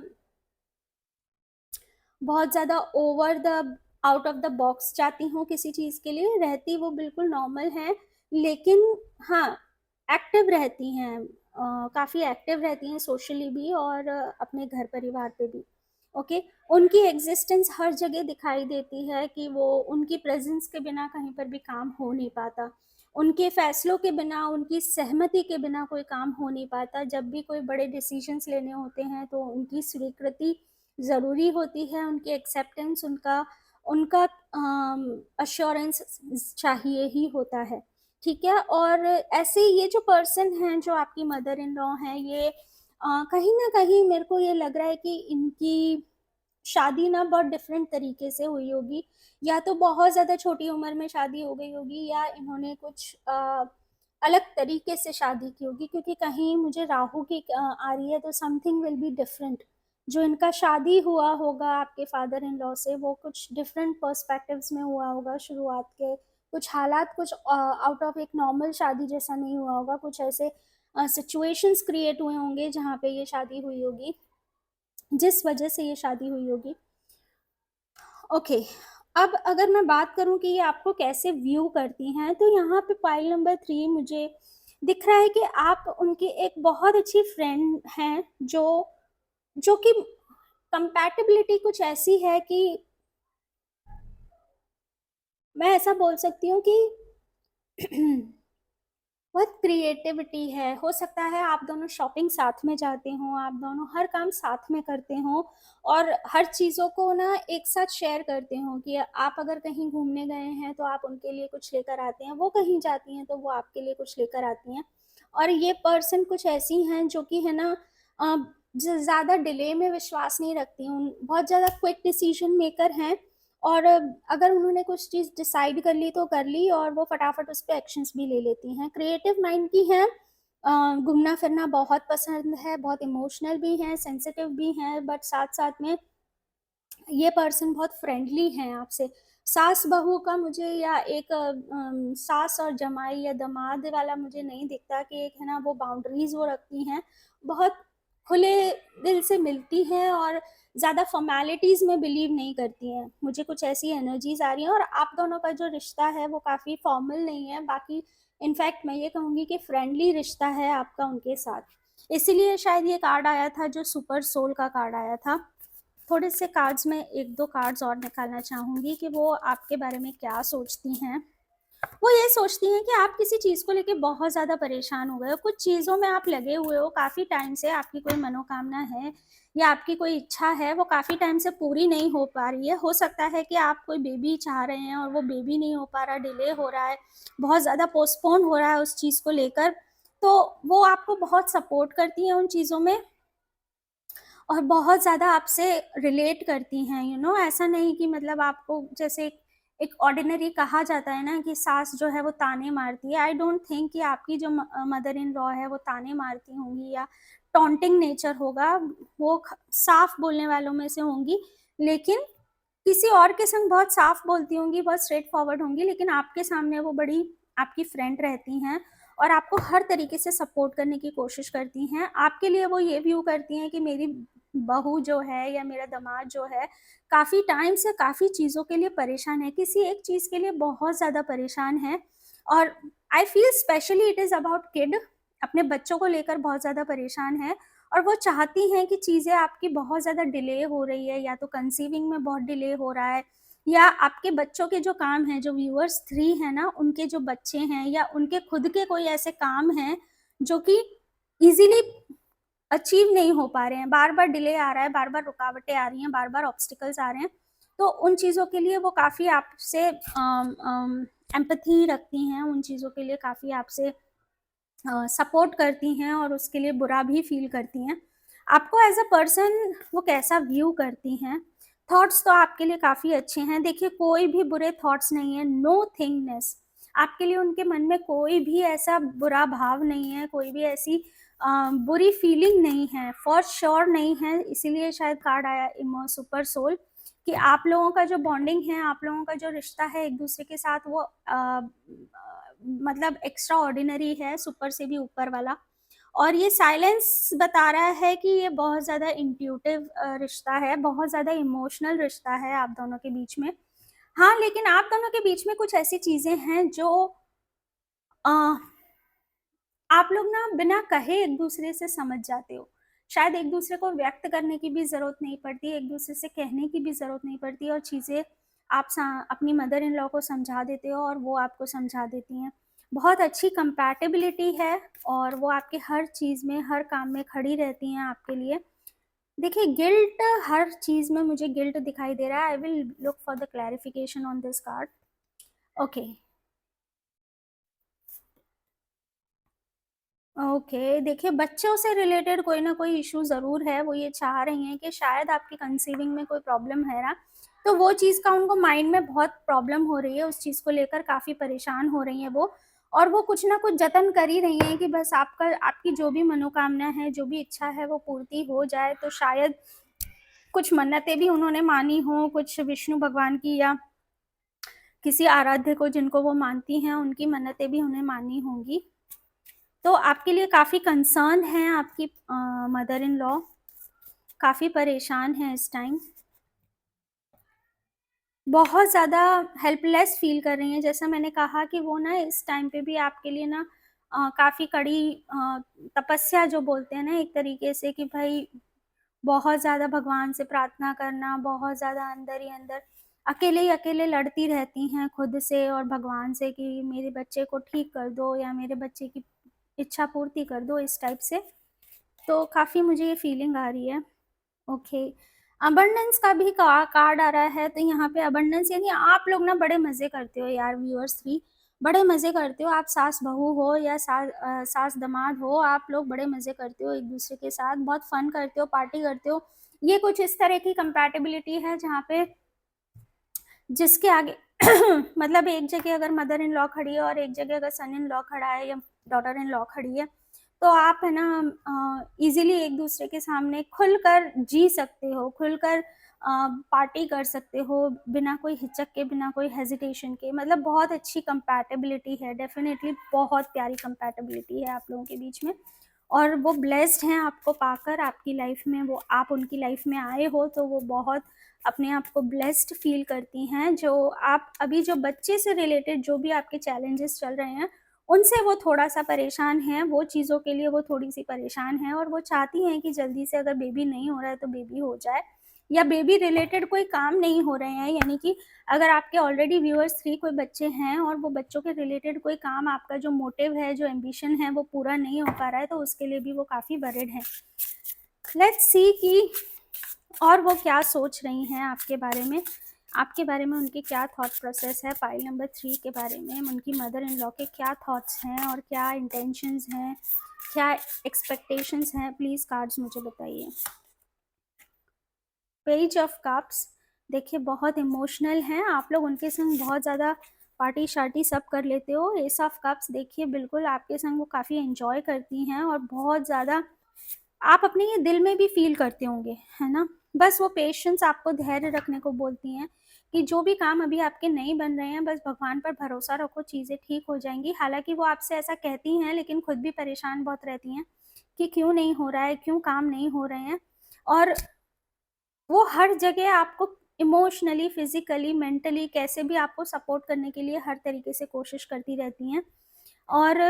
बहुत ज़्यादा over the out of the box जाती हूँ किसी चीज़ के लिए, रहती वो बिल्कुल नॉर्मल हैं। लेकिन हाँ, एक्टिव रहती हैं, काफ़ी एक्टिव रहती हैं सोशली भी, और अपने घर परिवार पे भी। ओके, उनकी एग्जिस्टेंस हर जगह दिखाई देती है कि वो, उनकी प्रेजेंस के बिना कहीं पर भी काम हो नहीं पाता, उनके फैसलों के बिना, उनकी सहमति के बिना कोई काम हो नहीं पाता। जब भी कोई बड़े डिसीजंस लेने होते हैं तो उनकी स्वीकृति ज़रूरी होती है, उनकी एक्सेप्टेंस, उनका उनका अश्योरेंस चाहिए ही होता है। ठीक है, और ऐसे ये जो पर्सन हैं जो आपकी मदर इन लॉ हैं, ये कहीं ना कहीं मेरे को ये लग रहा है कि इनकी शादी ना बहुत डिफरेंट तरीके से हुई होगी। या तो बहुत ज़्यादा छोटी उम्र में शादी हो गई होगी, या इन्होंने कुछ अलग तरीके से शादी की होगी, क्योंकि कहीं मुझे राहु की आ रही है, तो समथिंग विल बी डिफरेंट। जो इनका शादी हुआ होगा आपके फादर इन लॉ से, वो कुछ डिफरेंट पर्सपेक्टिव्स में हुआ होगा। शुरुआत के कुछ हालात कुछ आउट ऑफ एक नॉर्मल शादी जैसा नहीं हुआ होगा, कुछ ऐसे सिचुएशंस क्रिएट हुए होंगे जहाँ पे ये शादी हुई होगी, जिस वजह से ये शादी हुई होगी। ओके, अब अगर मैं बात करूं कि ये आपको कैसे व्यू करती हैं, तो यहाँ पे पाइल नंबर 3 मुझे दिख रहा है कि आप उनकी एक बहुत अच्छी फ्रेंड हैं, जो कि कंपैटिबिलिटी कुछ ऐसी है कि मैं ऐसा बोल सकती हूँ कि बहुत क्रिएटिविटी है। हो सकता है आप दोनों शॉपिंग साथ में जाते हो, आप दोनों हर काम साथ में करते हो और हर चीज़ों को ना एक साथ शेयर करते हो कि आप अगर कहीं घूमने गए हैं तो आप उनके लिए कुछ लेकर आते हैं, वो कहीं जाती हैं तो वो आपके लिए कुछ लेकर आती हैं। और ये पर्सन कुछ ऐसी हैं जो कि है ना अ, ज़्यादा डिले में विश्वास नहीं रखती, उन बहुत ज़्यादा क्विक डिसीजन मेकर हैं और अगर उन्होंने कुछ चीज़ डिसाइड कर ली तो कर ली और वो फटाफट उस पे एक्शंस भी ले लेती हैं। क्रिएटिव माइंड की हैं, घूमना-फिरना बहुत पसंद है, बहुत इमोशनल भी हैं, सेंसिटिव भी हैं, बट साथ-साथ में ये पर्सन बहुत फ्रेंडली हैं आपसे। सास-बहू का मुझे या एक सास और जमाई या दामाद वाला मुझे नहीं दिखता कि एक है ना वो बाउंड्रीज़ वो रखती हैं। बहुत खुले दिल से मिलती हैं और ज़्यादा फ़ॉर्मेलिटीज़ में बिलीव नहीं करती हैं। मुझे कुछ ऐसी एनर्जीज़ आ रही हैं और आप दोनों का जो रिश्ता है वो काफ़ी फ़ॉर्मल नहीं है, बाकी इनफैक्ट मैं ये कहूँगी कि फ्रेंडली रिश्ता है आपका उनके साथ। इसीलिए शायद ये कार्ड आया था जो सुपर सोल का कार्ड आया था। थोड़े से कार्ड्स में 1-2 कार्ड्स और निकालना चाहूँगी कि वो आपके बारे में क्या सोचती हैं। वो ये सोचती हैं कि आप किसी चीज़ को लेके बहुत ज़्यादा परेशान हो गए हो, कुछ चीज़ों में आप लगे हुए हो काफ़ी टाइम से, आपकी कोई मनोकामना है या आपकी कोई इच्छा है, वो काफ़ी टाइम से पूरी नहीं हो पा रही है। हो सकता है कि आप कोई बेबी चाह रहे हैं और वो बेबी नहीं हो पा रहा, डिले हो रहा है, बहुत ज़्यादा पोस्टपोन हो रहा है उस चीज़ को लेकर। तो वो आपको बहुत सपोर्ट करती हैं उन चीज़ों में और बहुत ज़्यादा आपसे रिलेट करती हैं, ऐसा नहीं कि मतलब आपको जैसे एक ऑर्डिनरी कहा जाता है ना कि सास जो है वो ताने मारती है। आई डोंट थिंक कि आपकी जो मदर इन लॉ है वो ताने मारती होंगी या टॉन्टिंग नेचर होगा, वो साफ बोलने वालों में से होंगी, लेकिन किसी और के संग बहुत साफ बोलती होंगी, बहुत स्ट्रेट फॉरवर्ड होंगी, लेकिन आपके सामने वो बड़ी आपकी फ्रेंड रहती हैं और आपको हर तरीके से सपोर्ट करने की कोशिश करती हैं। आपके लिए वो ये व्यू करती हैं कि मेरी बहू जो है या मेरा दामाद जो है, काफ़ी टाइम से काफ़ी चीज़ों के लिए परेशान है, किसी एक चीज़ के लिए बहुत ज़्यादा परेशान है और I feel specially it is about kid, अपने बच्चों को लेकर बहुत ज़्यादा परेशान है और वो चाहती हैं कि चीज़ें आपकी बहुत ज़्यादा डिले हो रही है या तो कंसीविंग में बहुत डिले हो रहा है या आपके बच्चों के जो काम हैं, जो व्यूअर्स 3 हैं ना, उनके जो बच्चे हैं या उनके खुद के कोई ऐसे काम हैं, जो कि ईज़िली अचीव नहीं हो पा रहे हैं, बार-बार डिले आ रहा है, बार-बार रुकावटें आ रही हैं, बार-बार ऑब्स्टिकल्स आ रहे हैं। तो उन चीज़ों के लिए वो काफ़ी आपसे एम्पैथी रखती हैं, उन चीज़ों के लिए काफ़ी आपसे सपोर्ट करती हैं और उसके लिए बुरा भी फ़ील करती हैं। आपको एज़ अ पर्सन वो कैसा व्यू करती हैं? थॉट्स तो आपके लिए काफ़ी अच्छे हैं। देखिए, कोई भी बुरे थॉट्स नहीं है, नो थिंगनेस। आपके लिए उनके मन में कोई भी ऐसा बुरा भाव नहीं है, कोई भी ऐसी बुरी फीलिंग नहीं है, फॉर श्योर नहीं है। इसीलिए शायद कार्ड आया सुपर सोल कि आप लोगों का जो बॉन्डिंग है, आप लोगों का जो रिश्ता है एक-दूसरे के साथ वो मतलब एक्स्ट्रा ऑर्डिनरी है, सुपर से भी ऊपर वाला। और ये साइलेंस बता रहा है कि ये बहुत ज़्यादा इंट्यूटिव रिश्ता है, बहुत ज़्यादा इमोशनल रिश्ता है आप दोनों के बीच में। हाँ, लेकिन आप दोनों के बीच में कुछ ऐसी चीज़ें हैं जो अ, आप लोग ना बिना कहे एक-दूसरे से समझ जाते हो। शायद एक-दूसरे को व्यक्त करने की भी ज़रूरत नहीं पड़ती, एक-दूसरे से कहने की भी ज़रूरत नहीं पड़ती और चीज़ें आप सा अपनी मदर इन लॉ को समझा देते हो और वो आपको समझा देती हैं। बहुत अच्छी कंपैटिबिलिटी है और वो आपके हर चीज़ में, हर काम में खड़ी रहती हैं आपके लिए। देखिए, गिल्ट हर चीज़ में मुझे गिल्ट दिखाई दे रहा है। I will look for the clarification on this card. Okay. Okay, देखिए, बच्चों से रिलेटेड कोई ना कोई इश्यू ज़रूर है, वो ये चाह रही हैं कि शायद आपकी कंसीविंग में कोई प्रॉब्लम है ना, तो वो चीज़ का उनको माइंड में बहुत प्रॉब्लम हो रही है, उस चीज़ को लेकर काफ़ी परेशान हो रही हैं वो और वो कुछ ना कुछ जतन कर ही रही हैं कि बस आपकी जो भी मनोकामना है, जो भी इच्छा है, वो पूर्ति हो जाए, तो शायद कुछ मन्नतें भी उन्होंने मानी हों, कुछ विष्णु भगवान की या किसी आराध्य को जिनको वो मानती हैं, उनकी मन्नतें भी उन्हें मानी होंगी। तो आपके लिए काफ़ी कंसर्न हैं आपकी मदर इन लॉ, काफ़ी परेशान हैं इस टाइम। बहुत ज़्यादा हेल्पलेस फ़ील कर रही हैं, जैसा मैंने कहा कि वो ना इस टाइम पे भी आपके लिए ना काफ़ी कड़ी तपस्या जो बोलते हैं ना एक तरीके से कि भई बहुत ज़्यादा भगवान से प्रार्थना करना, बहुत ज़्यादा अंदर ही अंदर अकेले ही अकेले लड़ती रहती हैं खुद से और भगवान से कि मेरे बच्चे को ठीक कर दो या मेरे बच्चे की इच्छा पूर्ति कर दो, इस टाइप से। तो काफ़ी मुझे ये फीलिंग आ रही है। ओके, अबंडेंस का भी कार्ड आ रहा है, तो यहाँ पे अबंडेंस यानी आप लोग ना बड़े मज़े करते हो यार व्यूअर्स 3, बड़े मज़े करते हो। आप सास बहू हो या सास दामाद हो, आप लोग बड़े मज़े करते हो एक दूसरे के साथ, बहुत फन करते हो, पार्टी करते हो। ये कुछ इस तरह की कंपैटिबिलिटी है जहाँ पे जिसके आगे मतलब एक जगह अगर मदर इन लॉ खड़ी है और एक जगह अगर सन इन लॉ खड़ा है या डॉटर इन लॉ खड़ी है, तो आप है ना इजीली एक दूसरे के सामने खुलकर जी सकते हो, खुलकर पार्टी कर सकते हो, बिना कोई हिचक के, बिना कोई हेजिटेशन के। मतलब बहुत अच्छी कंपैटिबिलिटी है, डेफिनेटली बहुत प्यारी कंपैटिबिलिटी है आप लोगों के बीच में। और वो ब्लेस्ड हैं आपको पाकर, आपकी लाइफ में वो, आप उनकी लाइफ में आए हो तो वो बहुत अपने आप को ब्लेस्ड फील करती हैं। जो आप अभी जो बच्चे से रिलेटेड जो भी आपके चैलेंजेस चल रहे हैं, उनसे वो थोड़ा-सा परेशान हैं, वो चीज़ों के लिए वो थोड़ी-सी परेशान हैं और वो चाहती हैं कि जल्दी से अगर बेबी नहीं हो रहा है तो बेबी हो जाए, या बेबी रिलेटेड कोई काम नहीं हो रहे हैं, यानी कि अगर आपके ऑलरेडी व्यूअर्स 3 कोई बच्चे हैं और वो बच्चों के रिलेटेड कोई काम, आपका जो मोटिव है, जो एम्बिशन है, वो पूरा नहीं हो पा रहा है, तो उसके लिए भी वो काफ़ी वरिड हैं। लेट्स सी कि और वो क्या सोच रही हैं आपके बारे में, आपके बारे में उनके क्या थॉट प्रोसेस है पाइल नंबर 3 के बारे में, उनकी मदर इन लॉ के क्या थॉट्स हैं और क्या इंटेंशंस हैं, क्या एक्सपेक्टेशंस हैं, प्लीज़ कार्ड्स मुझे बताइए। पेज ऑफ कप्स, देखिए बहुत इमोशनल हैं आप लोग, उनके संग बहुत ज़्यादा पार्टी शार्टी सब कर लेते हो। एस ऑफ कप्स, देखिए बिल्कुल आपके संग वो काफ़ी एंजॉय करती हैं और बहुत ज़्यादा आप अपने ये दिल में भी फील करते होंगे, है ना? बस वो पेशेंस आपको धैर्य रखने को बोलती हैं कि जो भी काम अभी आपके नहीं बन रहे हैं, बस भगवान पर भरोसा रखो, चीज़ें ठीक हो जाएँगी। हालाँकि वो आपसे ऐसा कहती हैं, लेकिन खुद भी परेशान बहुत रहती हैं कि क्यों नहीं हो रहा है, क्यों काम नहीं हो रहे हैं। और वो हर जगह आपको इमोशनली, फिज़िकली, मेंटली कैसे भी आपको सपोर्ट करने के लिए हर तरीके से कोशिश करती रहती हैं। और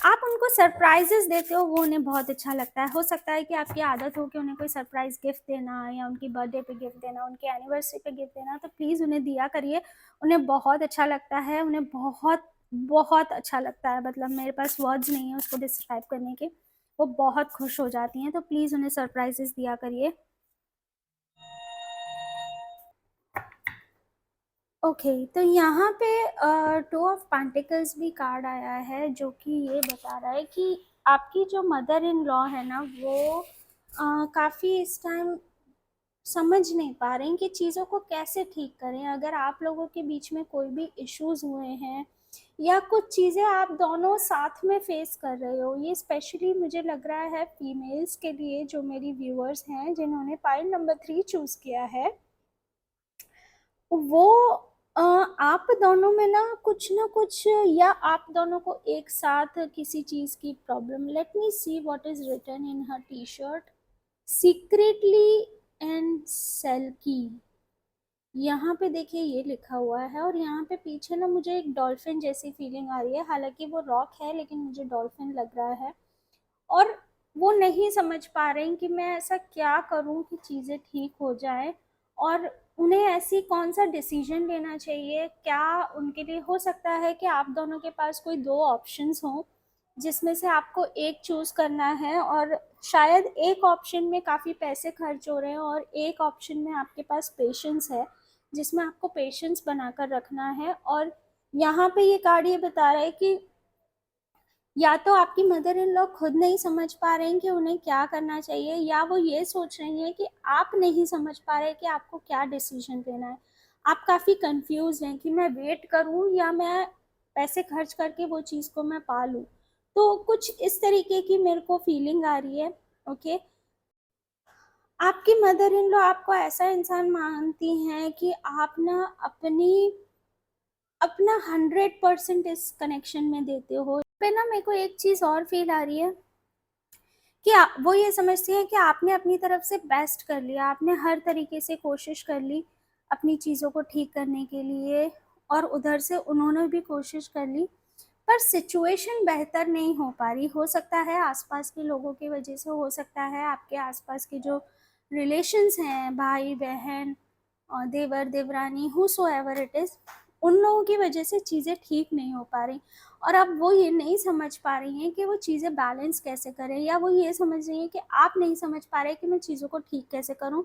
आप उनको सरप्राइजेस देते हो, वो उन्हें बहुत अच्छा लगता है। हो सकता है कि आपकी आदत हो कि उन्हें कोई सरप्राइज़ गिफ्ट देना या उनकी बर्थडे पे गिफ्ट देना, उनकी एनिवर्सरी पे गिफ्ट देना, तो प्लीज़ उन्हें दिया करिए। उन्हें बहुत अच्छा लगता है, उन्हें बहुत, बहुत अच्छा लगता है। मतलब मेरे पास वर्ड्स नहीं है उसको डिस्क्राइब करने के। वो बहुत खुश हो जाती हैं, तो प्लीज़ उन्हें सरप्राइजेस दिया करिए। ओके, तो यहाँ पे टू ऑफ पेंटिकल्स भी कार्ड आया है, जो कि ये बता रहा है कि आपकी जो मदर इन लॉ है ना, वो काफ़ी इस टाइम समझ नहीं पा रहे हैं कि चीज़ों को कैसे ठीक करें। अगर आप लोगों के बीच में कोई भी इश्यूज़ हुए हैं या कुछ चीज़ें आप दोनों साथ में फेस कर रहे हो, ये स्पेशली मुझे लग रहा है फीमेल्स के लिए, जो मेरी व्यूअर्स हैं जिन्होंने पाइल नंबर 3 चूज़ किया है, वो आप दोनों में ना कुछ, या आप दोनों को एक साथ किसी चीज़ की problem. Let me see what is written in her T shirt, secretly and selkie. यहाँ पे देखिए ये लिखा हुआ है, और यहाँ पे पीछे ना मुझे एक डॉल्फिन जैसी फीलिंग आ रही है। हालांकि वो रॉक है, लेकिन मुझे डॉल्फिन लग रहा है। और वो नहीं समझ पा रही हैं कि मैं ऐसा क्या करूं कि चीज़ें ठीक हो जाए, और उन्हें ऐसी कौन सा डिसीजन लेना चाहिए। क्या उनके लिए हो सकता है कि आप दोनों के पास कोई दो ऑप्शंस हों, जिसमें से आपको एक चूज़ करना है, और शायद एक ऑप्शन में काफ़ी पैसे खर्च हो रहे हैं और एक ऑप्शन में आपके पास पेशेंस है, जिसमें आपको पेशेंस बनाकर रखना है। और यहाँ पे ये कार्ड ये बता रहा है कि या तो आपकी मदर इन लॉ खुद नहीं समझ पा रहे हैं कि उन्हें क्या करना चाहिए, या वो ये सोच रही हैं कि आप नहीं समझ पा रहे कि आपको क्या डिसीजन लेना है। आप काफ़ी कंफ्यूज हैं कि मैं वेट करूं या मैं पैसे खर्च करके वो चीज़ को मैं पा लूं। तो कुछ इस तरीके की मेरे को फीलिंग आ रही है। ओके, आपकी मदर इन लॉ आपको ऐसा इंसान मानती हैं कि आप ना अपना 100% इस कनेक्शन में देते हो। पे ना मेरे को एक चीज़ और फील आ रही है कि वो ये समझती हैं कि आपने अपनी तरफ से बेस्ट कर लिया, आपने हर तरीके से कोशिश कर ली अपनी चीज़ों को ठीक करने के लिए, और उधर से उन्होंने भी कोशिश कर ली, पर सिचुएशन बेहतर नहीं हो पा रही। हो सकता है आसपास के लोगों की वजह से, हो सकता है आपके आसपास के जो रिलेशंस हैं, भाई बहन देवर देवरानी whosoever it is, उन लोगों की वजह से चीज़ें ठीक नहीं हो पा रही, और अब वो ये नहीं समझ पा रही हैं कि वो चीज़ें बैलेंस कैसे करें, या वो ये समझ रही हैं कि आप नहीं समझ पा रहे कि मैं चीज़ों को ठीक कैसे करूं।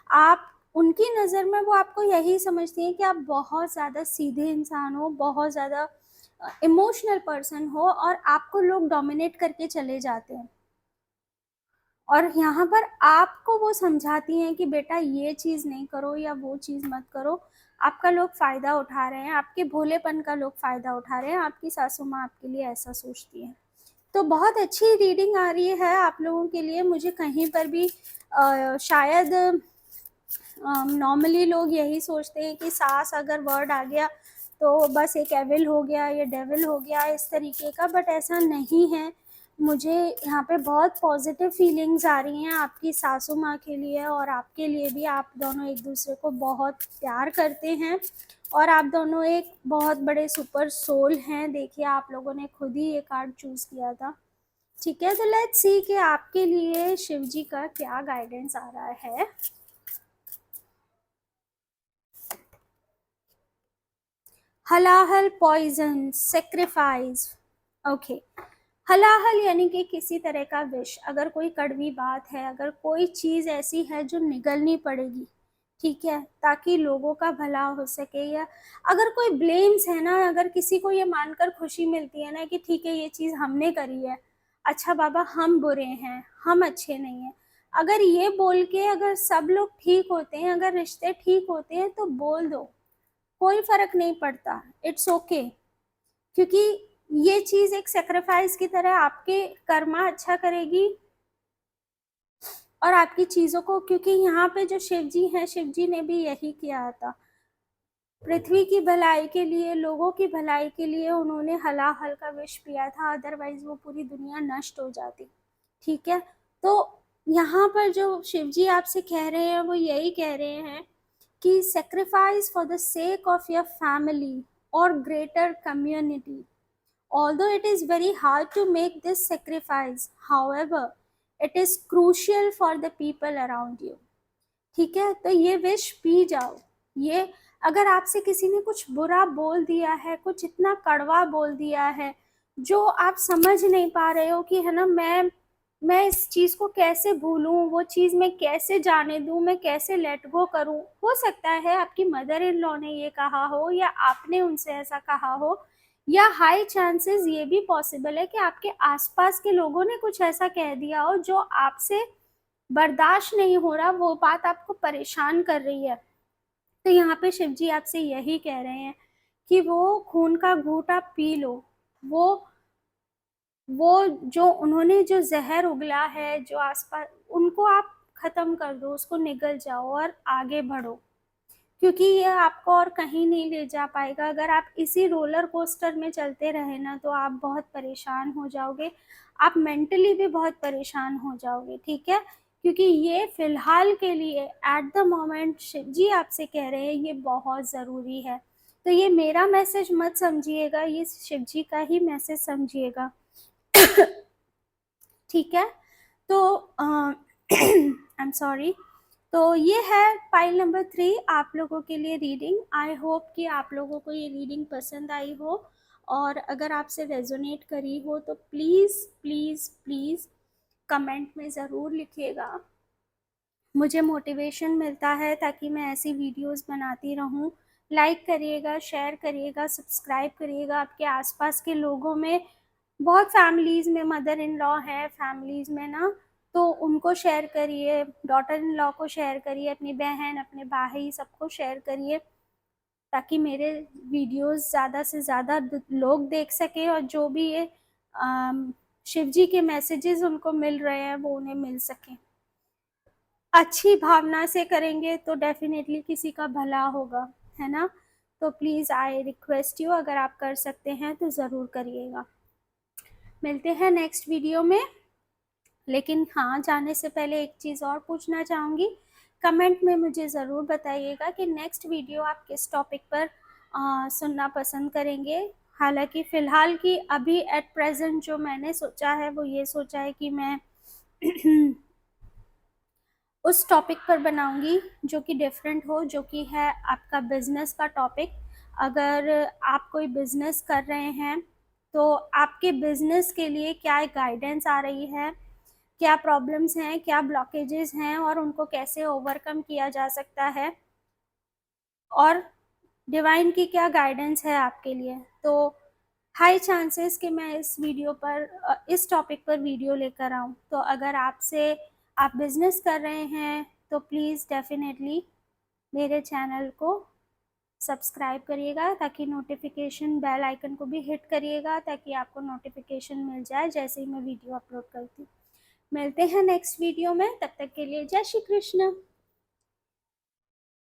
आप उनकी नज़र में वो आपको यही समझती हैं कि आप बहुत ज़्यादा सीधे इंसान हो, बहुत ज़्यादा इमोशनल पर्सन हो, और आपको लोग डोमिनेट करके चले जाते हैं। और यहाँ पर आपको वो समझाती हैं कि बेटा ये चीज़ नहीं करो या वो चीज़ मत करो, आपका लोग फ़ायदा उठा रहे हैं, आपके भोलेपन का लोग फ़ायदा उठा रहे हैं, आपकी सासू माँ आपके लिए ऐसा सोचती है। तो बहुत अच्छी रीडिंग आ रही है आप लोगों के लिए। मुझे कहीं पर भी शायद नॉर्मली लोग यही सोचते हैं कि सास अगर वर्ड आ गया तो बस एक एविल हो गया या डेविल हो गया इस तरीके का, बट ऐसा नहीं है। मुझे यहाँ पे बहुत पॉजिटिव फीलिंग्स आ रही हैं आपकी सासू माँ के लिए और आपके लिए भी। आप दोनों एक दूसरे को बहुत प्यार करते हैं और आप दोनों एक बहुत बड़े सुपर सोल हैं। देखिए आप लोगों ने खुद ही ये कार्ड चूज़ किया था। ठीक है, तो लेट्स सी कि आपके लिए शिव जी का क्या गाइडेंस आ रहा है। हलाहल, पॉइजन, सेक्रीफाइस। ओके, हलाहल यानी कि किसी तरह का विष, अगर कोई कड़वी बात है, अगर कोई चीज़ ऐसी है जो निगलनी पड़ेगी, ठीक है, ताकि लोगों का भला हो सके, या अगर कोई ब्लेम्स है ना, अगर किसी को ये मानकर खुशी मिलती है ना कि ठीक है ये चीज़ हमने करी है, अच्छा बाबा हम बुरे हैं, हम अच्छे नहीं हैं, अगर ये बोल के अगर सब लोग ठीक होते हैं, अगर रिश्ते ठीक होते हैं तो बोल दो, कोई फर्क नहीं पड़ता, इट्स ओके। क्योंकि ये चीज एक सेक्रीफाइस की तरह आपके कर्मा अच्छा करेगी और आपकी चीजों को, क्योंकि यहाँ पे जो शिव जी हैं, शिव जी ने भी यही किया था, पृथ्वी की भलाई के लिए, लोगों की भलाई के लिए उन्होंने हलाहल का विष पिया था, अदरवाइज वो पूरी दुनिया नष्ट हो जाती। ठीक है, तो यहाँ पर जो शिव जी आपसे कह रहे हैं वो यही कह रहे हैं कि sacrifice for the sake of your family or greater community. Although it is very hard to make this sacrifice, however, it is crucial for the people around you. ठीक है, तो ये विश पी जाओ। ये अगर आपसे किसी ने कुछ बुरा बोल दिया है, कुछ इतना कड़वा बोल दिया है जो आप समझ नहीं पा रहे हो कि है ना, मैं इस चीज़ को कैसे भूलूं, वो चीज़ मैं कैसे जाने दूं, मैं कैसे लेट गो करूं। हो सकता है आपकी मदर इन लॉ ने ये कहा हो या आपने उनसे ऐसा कहा हो, या हाई चांसेस ये भी पॉसिबल है कि आपके आसपास के लोगों ने कुछ ऐसा कह दिया हो जो आपसे बर्दाश्त नहीं हो रहा, वो बात आपको परेशान कर रही है। तो यहाँ पे शिव जी आपसे यही कह रहे हैं कि वो खून का घूंट आप पी लो, वो जो उन्होंने जो जहर उगला है, जो आसपास, उनको आप ख़त्म कर दो, उसको निगल जाओ और आगे बढ़ो, क्योंकि ये आपको और कहीं नहीं ले जा पाएगा। अगर आप इसी रोलर कोस्टर में चलते रहे ना तो आप बहुत परेशान हो जाओगे, आप मेंटली भी बहुत परेशान हो जाओगे। ठीक है, क्योंकि ये फ़िलहाल के लिए एट द मोमेंट शिव जी आपसे कह रहे हैं ये बहुत ज़रूरी है। तो ये मेरा मैसेज मत समझिएगा, ये शिव जी का ही मैसेज समझिएगा। ठीक है, तो आई एम सॉरी। तो ये है फाइल नंबर 3 आप लोगों के लिए रीडिंग। आई होप कि आप लोगों को ये रीडिंग पसंद आई हो, और अगर आपसे रेजोनेट करी हो तो प्लीज़ प्लीज़ प्लीज़ कमेंट में ज़रूर लिखिएगा। मुझे मोटिवेशन मिलता है ताकि मैं ऐसी वीडियोस बनाती रहूं। लाइक करिएगा, शेयर करिएगा, सब्सक्राइब करिएगा। आपके आसपास के लोगों में, बहुत फैमिलीज़ में मदर इन लॉ है, फैमिलीज़ में ना, तो उनको शेयर करिए, डॉटर इन लॉ को शेयर करिए, अपनी बहन, अपने भाई, सबको शेयर करिए, ताकि मेरे वीडियोस ज़्यादा से ज़्यादा लोग देख सकें और जो भी ये शिव जी के मैसेजेस उनको मिल रहे हैं वो उन्हें मिल सकें। अच्छी भावना से करेंगे तो डेफिनेटली किसी का भला होगा, है ना। तो प्लीज़ आई रिक्वेस्ट यू, अगर आप कर सकते हैं तो ज़रूर करिएगा। मिलते हैं नेक्स्ट वीडियो में। लेकिन हाँ, जाने से पहले एक चीज़ और पूछना चाहूँगी, कमेंट में मुझे ज़रूर बताइएगा कि नेक्स्ट वीडियो आप किस टॉपिक पर सुनना पसंद करेंगे। हालांकि फ़िलहाल की अभी एट प्रेजेंट जो मैंने सोचा है वो ये सोचा है कि मैं उस टॉपिक पर बनाऊंगी जो कि डिफरेंट हो, जो कि है आपका बिजनेस का टॉपिक। अगर आप कोई बिजनेस कर रहे हैं तो आपके बिजनेस के लिए क्या गाइडेंस आ रही है, क्या प्रॉब्लम्स हैं, क्या ब्लॉकेजेस हैं और उनको कैसे ओवरकम किया जा सकता है, और डिवाइन की क्या गाइडेंस है आपके लिए। तो हाई चांसेस कि मैं इस वीडियो पर इस टॉपिक पर वीडियो लेकर आऊँ। तो अगर आप बिजनेस कर रहे हैं तो प्लीज़ डेफिनेटली मेरे चैनल को सब्सक्राइब करिएगा, ताकि नोटिफिकेशन बेल आइकन को भी हिट करिएगा, ताकि आपको नोटिफिकेशन मिल जाए जैसे ही मैं वीडियो अपलोड करती हूँ। मिलते हैं नेक्स्ट वीडियो में, तब तक के लिए जय श्री कृष्ण।